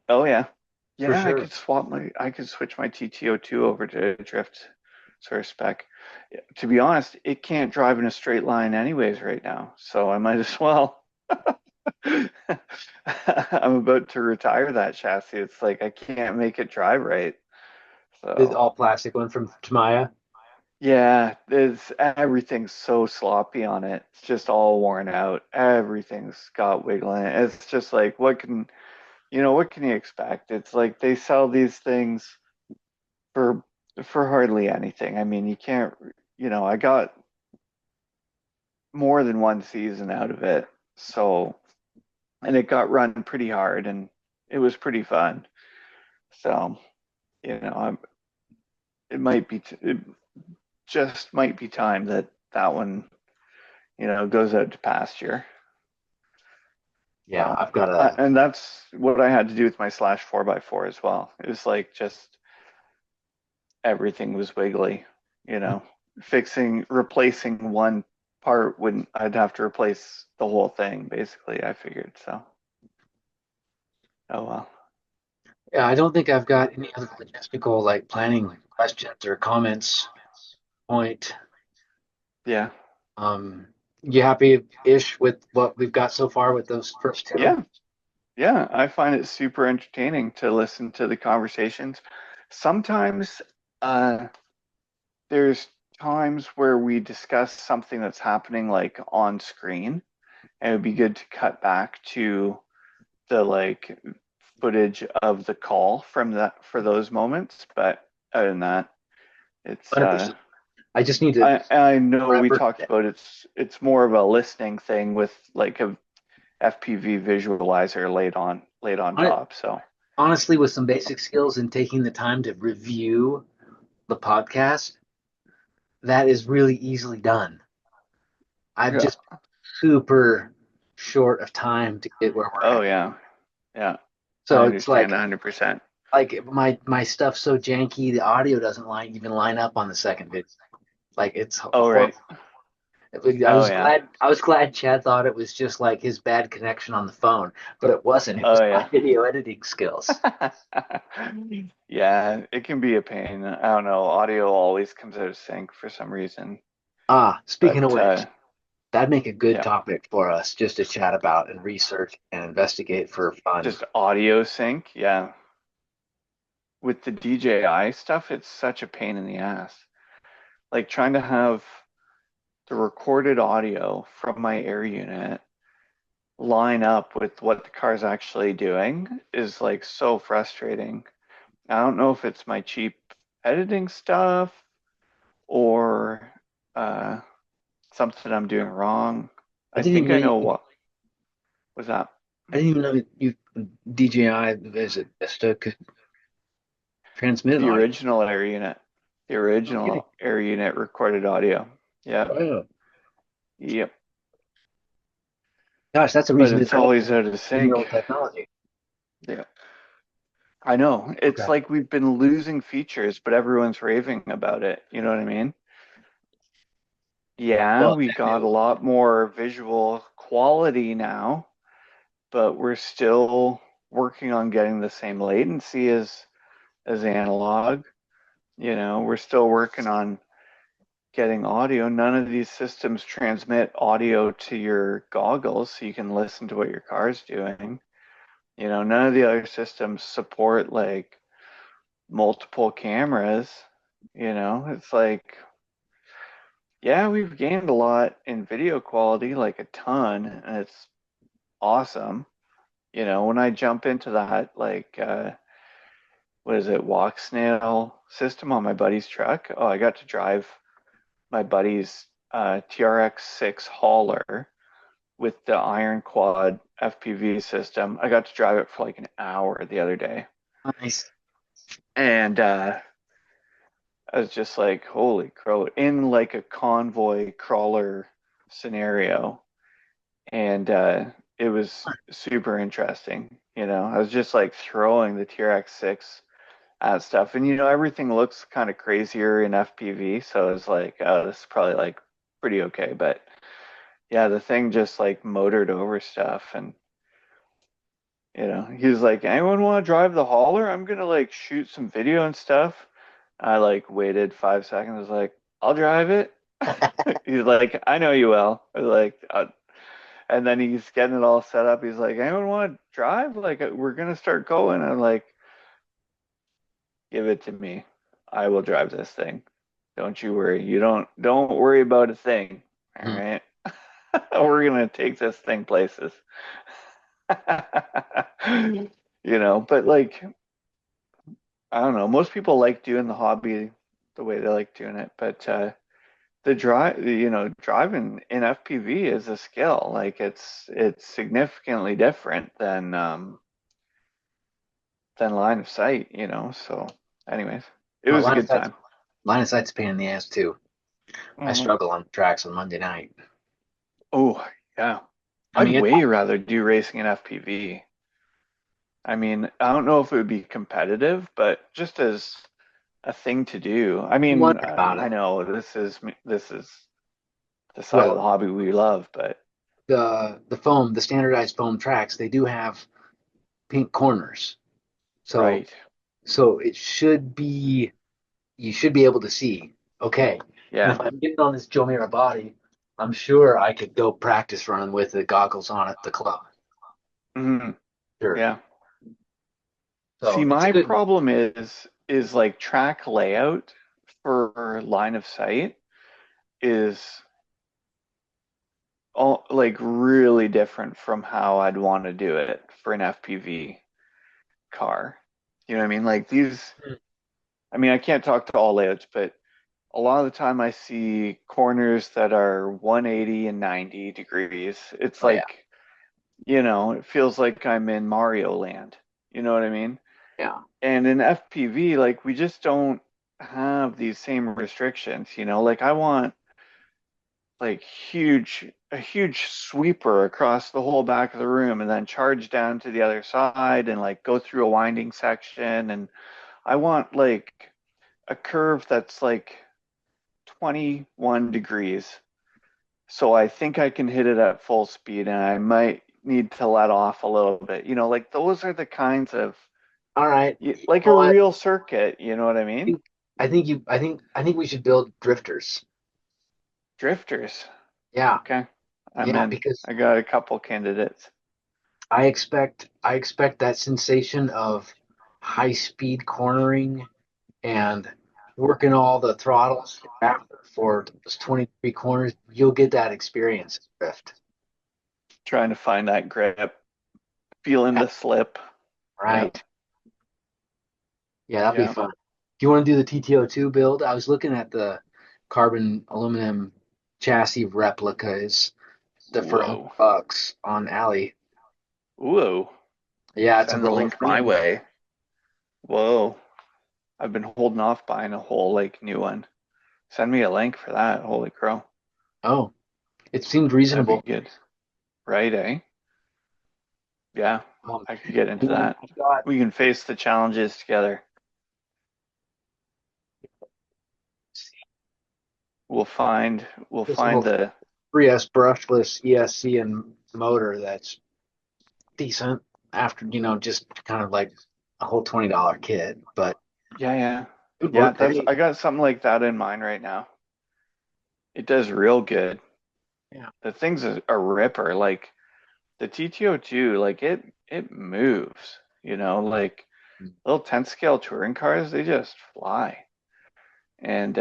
oh yeah. for Yeah, sure. I could switch my TTO2 over to drift sort of spec. To be honest, it can't drive in a straight line anyways right now, so I might as well. I'm about to retire that chassis. It's like I can't make it drive right. The So all plastic one from Tamaya. yeah, everything's so sloppy on it. It's just all worn out. Everything's got wiggling. It's just like what can you expect? It's like they sell these things for for hardly anything. I mean, you can't, I got more than one season out of it. So, and it got run pretty hard and it was pretty fun. So, I'm it might be it just might be time that one, goes out to pasture. Yeah, So, I've got a. and that's what I had to do with my Slash 4x4 as well. It was like just everything was wiggly, you know. Replacing one part wouldn't, I'd have to replace the whole thing basically, I figured. So, oh well. Yeah, I don't think I've got any other logistical like planning questions or comments. Point. Yeah. You happy-ish with what we've got so far with those first two? Yeah. Yeah. I find it super entertaining to listen to the conversations. Sometimes uh, there's times where we discuss something that's happening like on screen, and it would be good to cut back to the like footage of the call from that for those moments. But other than that, it's 100%. I just need to I know more we effort. talked about it's more of a listening thing with like a FPV visualizer laid on Hon- top. So Honestly, with some basic skills and taking the time to review the podcast, that is really easily done. I've yeah. just super short of time to get where we're Oh at. yeah. Yeah. I So it's understand 100%. like my stuff's so janky, the audio doesn't even line up on the second video. Like it's Oh right. horrible. I Oh was yeah. glad Chad thought it was just like his bad connection on the phone, but it wasn't. It was Oh my yeah. video editing skills. Yeah, it can be a pain. I don't know. Audio always comes out of sync for some reason. Speaking of But which, that'd make a good yeah, topic for us just to chat about and research and investigate for fun. just audio sync. Yeah. With the DJI stuff, it's such a pain in the ass. Like trying to have the recorded audio from my air unit line up with what the car's actually doing is like so frustrating. I don't know if it's my cheap editing stuff or uh, something I'm doing wrong. I I didn't even think know I know what was that. I didn't even know you DJI is it Vista could transmit an The audio. original air unit. The No kidding. original air unit recorded audio. Yep. Wow. Yep. Gosh, that's a But reason to it's develop always out of 10-year-old sync. technology. Yeah. I know. It's Okay. like we've been losing features, but everyone's raving about it. You know what I mean? Yeah, Well, we got a lot more visual quality now, but we're still working on getting the same latency as analog. We're still working on getting audio. None of these systems transmit audio to your goggles so you can listen to what your car's doing. None of the other systems support like multiple cameras. It's like, yeah, we've gained a lot in video quality, like a ton, and it's awesome. When I jump into that, like, what is it, walk snail system on my buddy's truck. Oh, I got to drive my buddy's TRX6 hauler with the Iron Quad FPV system. I got to drive it for like an hour the other day. Nice. And I was just like, holy crow, in like a convoy crawler scenario. And it was super interesting. I was just like throwing the TRX6 at stuff. And everything looks kind of crazier in FPV. So I was like, oh, this is probably like pretty okay. But yeah, the thing just like motored over stuff. And he was like, anyone want to drive the hauler? I'm gonna like shoot some video and stuff. I like waited 5 seconds. I was like, I'll drive it. He's like, I know you will. I was like, and then he's getting it all set up. He's like, anyone want to drive? Like, we're gonna start going. I'm like, give it to me. I will drive this thing. Don't you worry. You don't worry about a thing. All Hmm. right. We're gonna take this thing places. But like, I don't know. Most people like doing the hobby the way they like doing it, but driving in FPV is a skill. Like it's significantly different than line of sight. So anyways, it Well, was a good time. line of sight's a pain in the ass too. I Hmm. struggle on the tracks on Monday night. Oh, yeah. I I'd mean, it's way rather do racing in FPV. I mean, I don't know if it would be competitive, but just as a thing to do. I you mean, wonder about I it. know this is the side of the Well, hobby we love, but the standardized foam tracks, they do have pink corners. So right. so it should be you should be able to see. Okay. And Yeah. if I'm getting on this Jomira body, I'm sure I could go practice running with the goggles on at the club. Hmm. Sure. Yeah. See, So it's a my good. problem is like track layout for line of sight is all like really different from how I'd want to do it for an FPV car. You know what I mean? Like these, I mean, I can't talk to all layouts, but a lot of the time I see corners that are 180 and 90 degrees. It's Oh yeah, like, it feels like I'm in Mario Land. You know what I mean? yeah. And in FPV, like we just don't have these same restrictions. Like I want like a huge sweeper across the whole back of the room and then charge down to the other side and like go through a winding section. And I want like a curve that's like 21 degrees. So I think I can hit it at full speed and I might need to let off a little bit. Like those are the kinds of All right. You like a know what? real circuit, you know what I mean? I think we should build drifters. Drifters. Yeah, Okay. I'm yeah. in. Because I got a couple candidates. I expect that sensation of high speed cornering and working all the throttles after for those 23 corners. You'll get that experience drift. Trying to find that grip, feeling the slip. Yeah. Right. Yeah, that'd be Yeah. fun. Do you want to do the TTO2 build? I was looking at the carbon aluminum chassis replicas that for Whoa. $100 on Alley. Whoa. Yeah, it's a Send the roller link my frame. way. Whoa. I've been holding off buying a whole like new one. Send me a link for that. Holy crow. Oh, it seemed That'd be reasonable. good. Right, eh? Yeah. Um, I could get into and then that. I've got We can face the challenges together. We'll this find little the 3S brushless ESC and motor that's decent after, just kind of like a whole $20 kit, but yeah, yeah. it would Yeah, work that's great. I got something like that in mind right now. It does real good. Yeah. The thing's a ripper. Like the TTO2, like it moves, like little 10 scale touring cars, they just fly. And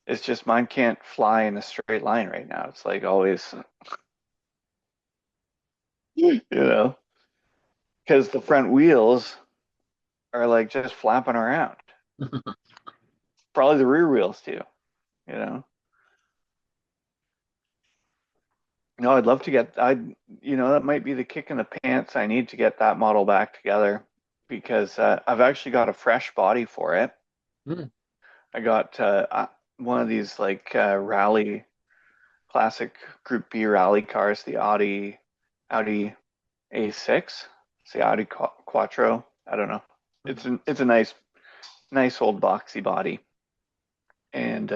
it's just mine can't fly in a straight line right now. It's like always, because the front wheels are like just flapping around. Probably the rear wheels too, you know. No, I'd love to get that might be the kick in the pants I need to get that model back together because I've actually got a fresh body for it. Mm. I got one of these like rally classic Group B rally cars, the Audi A6. It's the Audi Quattro. I don't know. It's a nice old boxy body, and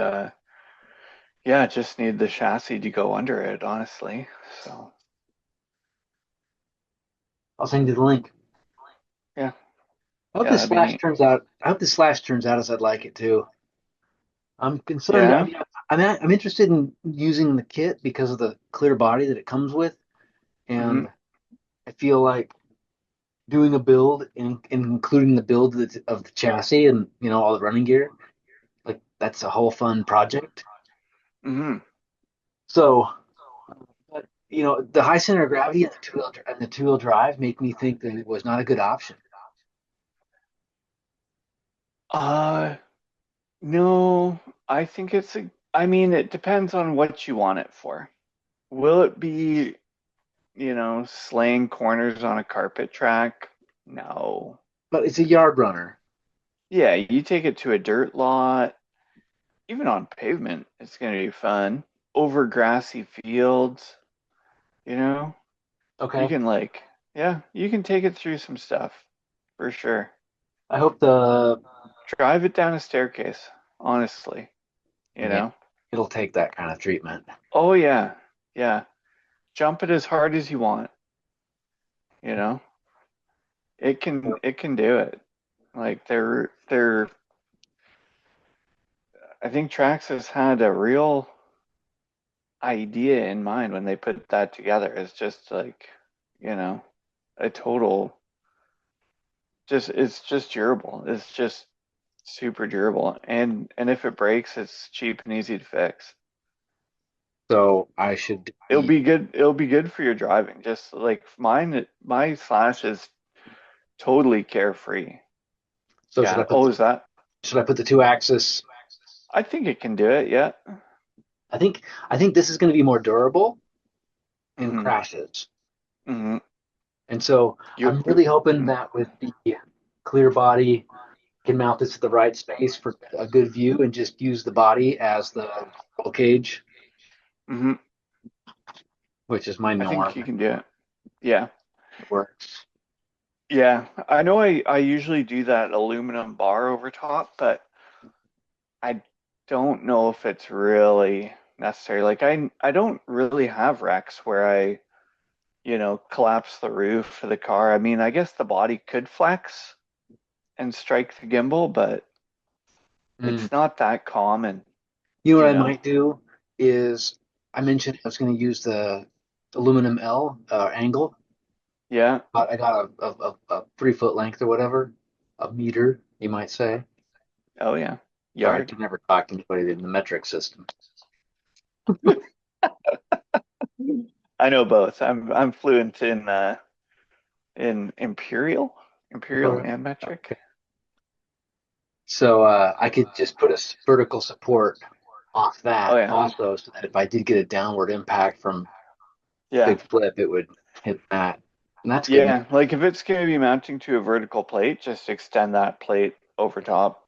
yeah, just need the chassis to go under it, honestly. So I'll send you the link. yeah, I hope yeah, this that'd be slash neat. turns out. I hope this slash turns out as I'd like it to. I'm concerned. I Yeah. mean, I'm interested in using the kit because of the clear body that it comes with, Mm-hmm. and I feel like doing a build and including the build of the chassis and all the running gear, like that's a whole fun project. Mm-hmm. So, but the high center of gravity and the two-wheel drive make me think that it was not a good option. Uh, no, I think I mean, it depends on what you want it for. Will it be, slaying corners on a carpet track? No. But it's a yard runner. Yeah, you take it to a dirt lot, even on pavement, it's going to be fun. Over grassy fields, you know, you Okay. can yeah, you can take it through some stuff for sure. I hope the Drive it down a staircase, honestly, you yeah, know. it'll take that kind of treatment. Oh yeah, yeah. Jump it as hard as you want, you know. It can do it. Like I think Trax has had a real idea in mind when they put that together. It's just like, you know, a total it's just durable. It's just super durable. And if it breaks, it's cheap and easy to fix. So I should It'll be good. It'll be good for your driving. Just like mine, my Slash is totally carefree. so Yeah. Oh, is that? should I put the two axis? I think it can do it. Yeah. I think this is going to be more durable in Mm-hmm. crashes. Mm-hmm. And so You. I'm really hoping that with the clear body, I can mount this to the right space for a good view and just use the body as the roll cage, Mm-hmm. which is my I think you norm. can do it. Yeah. It works. Yeah. I know. I usually do that aluminum bar over top, but I don't know if it's really necessary. Like I don't really have wrecks where I, collapse the roof of the car. I mean, I guess the body could flex and strike the gimbal, but Mm. it's not that common, You know what you I know. might do is I mentioned I was going to use the aluminum L angle. Yeah. I got a 3 foot length or whatever, a meter, you might say. Oh yeah. Sorry, I Yard. can never talk to anybody in the metric system. I know both. I'm fluent in imperial and metric. So I could just put a vertical support off Oh that yeah. also, so that if I did get a downward impact from Yeah. big flip, it would hit that. And that's good. Yeah, like if it's going to be mounting to a vertical plate, just extend that plate over top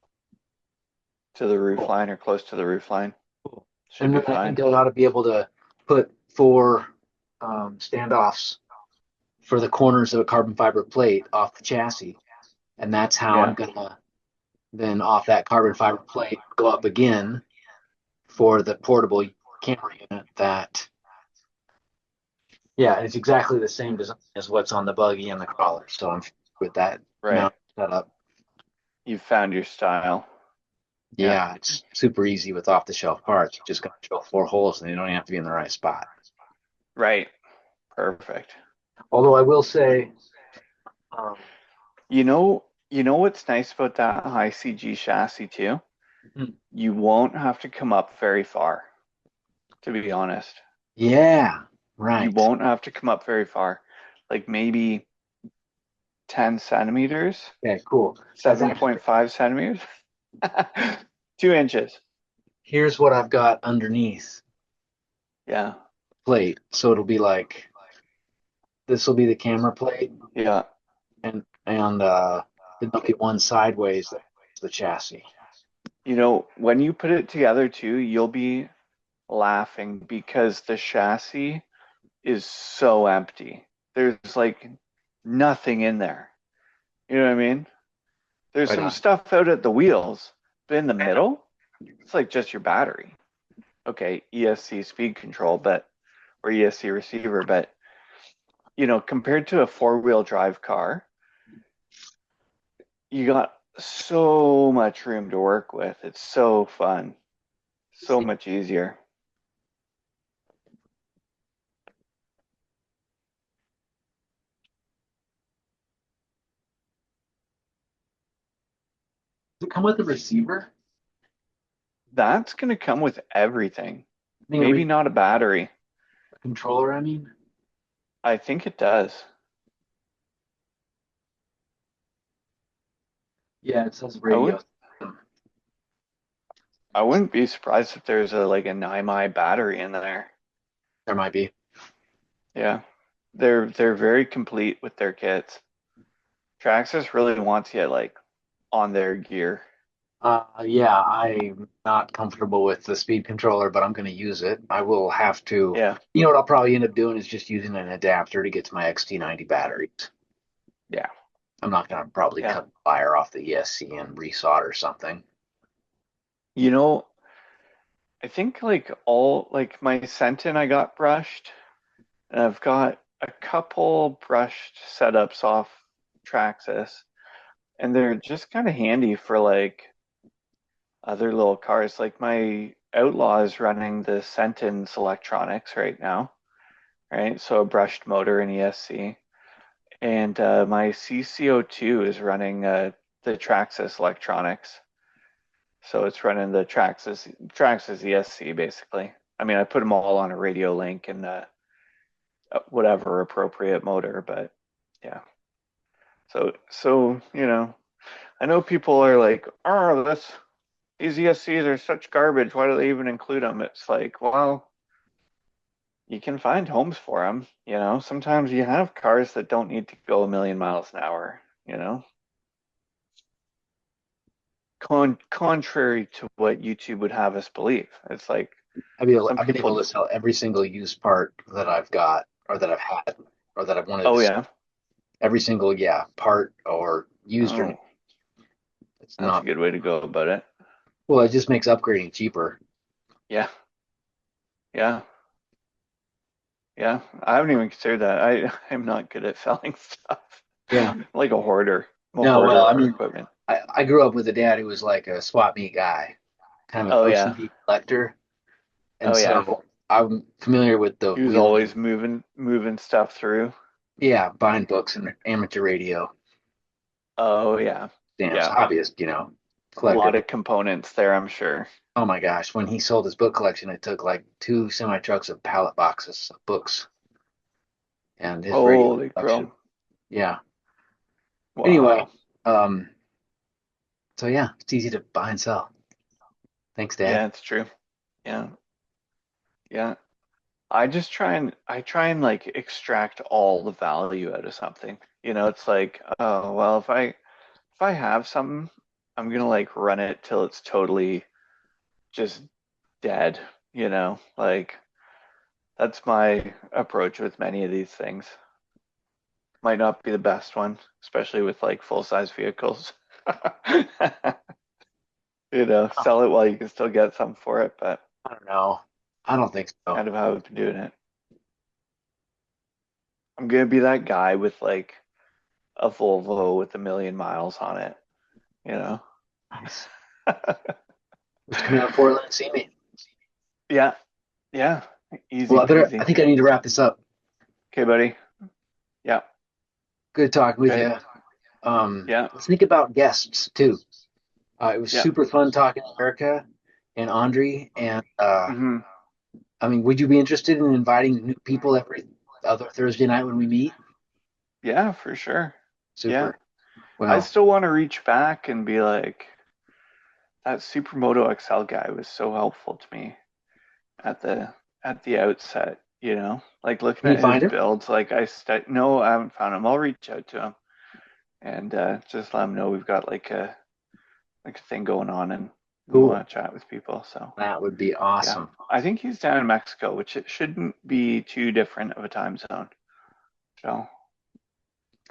to the roof Cool. line or close to the roof line. Cool. Should And be then I fine. think I ought to be able to put four standoffs for the corners of a carbon fiber plate off the chassis. And that's how I'm Yeah. gonna then off that carbon fiber plate go up again for the portable camera unit that, yeah, it's exactly the same design as what's on the buggy and the crawler. So I'm with that Right. mount setup. You found your style. Yeah, Yeah, it's super easy with off-the-shelf parts. You just got to drill 4 holes and they don't even have to be in the right spot. right. Perfect. Although I will say, um, You know what's nice about that high CG chassis too? hmm, You won't have to come up very far, to be honest. yeah, You right. won't have to come up very far. Like maybe 10 centimeters, Okay, cool. That's actually 7.5 centimeters, 2 inches. here's what I've got underneath Yeah, the plate. So it'll be like this will be the camera plate, yeah. and then there'll be one sideways that's the chassis. When you put it together too, you'll be laughing because the chassis is so empty. There's like nothing in there. You know what I mean? There's Right some on. stuff out at the wheels, but in the middle, it's like just your battery. Okay, ESC speed control, but or ESC receiver, but compared to a four-wheel drive car, you got so much room to work with. It's so fun, so See, much easier. does it come with a receiver? That's going to come with everything. I think Maybe not a battery. a controller, I mean. I think it does. Yeah, it says I radio. would I wouldn't be surprised if there's a like a 9 battery in there. There might be. Yeah. They're very complete with their kits. Traxxas really wants you like on their gear. Yeah, I'm not comfortable with the speed controller, but I'm going to use it. I will have to. Yeah. You know what I'll probably end up doing is just using an adapter to get to my XT90 batteries. Yeah. I'm not going to probably Yeah. cut the wire off the ESC and resolder something. You know, I think like all like my Sentin I got brushed and I've got a couple brushed setups off Traxxas and they're just kind of handy for like other little cars. Like my Outlaw is running the Sentin's electronics right now, right? So a brushed motor and ESC. And my CCO2 is running the Traxxas electronics. So it's running the Traxxas ESC basically. I mean, I put them all on a radio link and whatever appropriate motor, but yeah. So I know people are like, "Oh, these ESCs are such garbage. Why do they even include them?" It's like, well, you can find homes for them. Sometimes you have cars that don't need to go a million miles an hour. Contrary to what YouTube would have us believe. It's like some I've been able people, to sell every single used part that I've got, or that I've had, or that I've wanted to oh sell. yeah, Every single, yeah, part or used or new. oh, It's that's a not. good way to go about it. Well, it just makes upgrading cheaper. Yeah, yeah, yeah. I haven't even considered that. I'm not good at selling stuff. Yeah. Like a hoarder. I'm a No, well, hoarder I for mean, equipment. I grew up with a dad who was like a swap meet guy, kind of an Oh yeah, OCD collector. And oh yeah. so I'm familiar with the He was wheeling. always moving stuff through. Yeah, buying books and amateur radio Oh yeah, stamps, yeah. hobbyist, A collector. lot of components there, I'm sure. Oh my gosh, when he sold his book collection, it took like two semi trucks of pallet boxes of books and his radio Holy collection. crow! Yeah. Anyway, Wow. um, so yeah, it's easy to buy and sell. Thanks, Dad. Yeah, it's true. Yeah, yeah. I try and like extract all the value out of something. It's like, oh well, if I have something, I'm gonna like run it till it's totally just dead. Like that's my approach with many of these things. Might not be the best one, especially with like full size vehicles. Sell it while you can still get some for it, but I don't know. I don't think so. kind of how I've been doing it. I'm gonna be that guy with like a Volvo with 1 million miles on it, you know? Nice. Just come down to Portland and see me. Yeah, yeah, easy Well, I peasy. think I need to wrap this up. Okay, buddy. Yeah, Good talking with right. you. Yeah, Let's think about guests too. It was yeah. super fun talking to Erica and Andre. And Hmm. I mean, would you be interested in inviting new people every other Thursday night when we meet? Yeah, for sure. Yeah. Super. I Well, still want to reach back and be like, that Supermoto XL guy was so helpful to me at the outset, like looking can you at his find him? builds, like no, I haven't found him. I'll reach out to him and just let him know we've got like a thing going on and we Cool. want to chat with people. So That would be yeah, awesome. I think he's down in Mexico, which it shouldn't be too different of a time zone. So,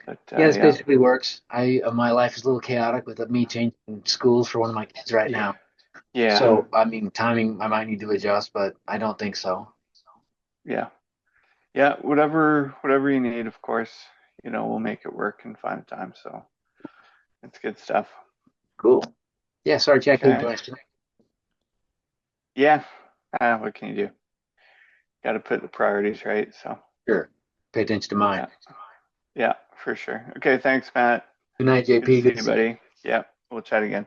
but Yeah, this yeah, basically works. My life is a little chaotic with me changing schools for one of my kids right yeah, now. yeah, So, I mean, timing I might need to adjust, but I don't think so. yeah, yeah. Whatever you need, of course. We'll make it work and find a time. So it's good stuff. Cool. Yeah, sorry, Jack, couldn't Okay. join us tonight. Yeah. What can you do? Got to put the priorities right. So Sure. Pay attention to mine. yeah, yeah, for sure. Okay. Thanks, Matt. Good night, Good to JP. see Good to you, see you. buddy. Yeah. We'll chat again.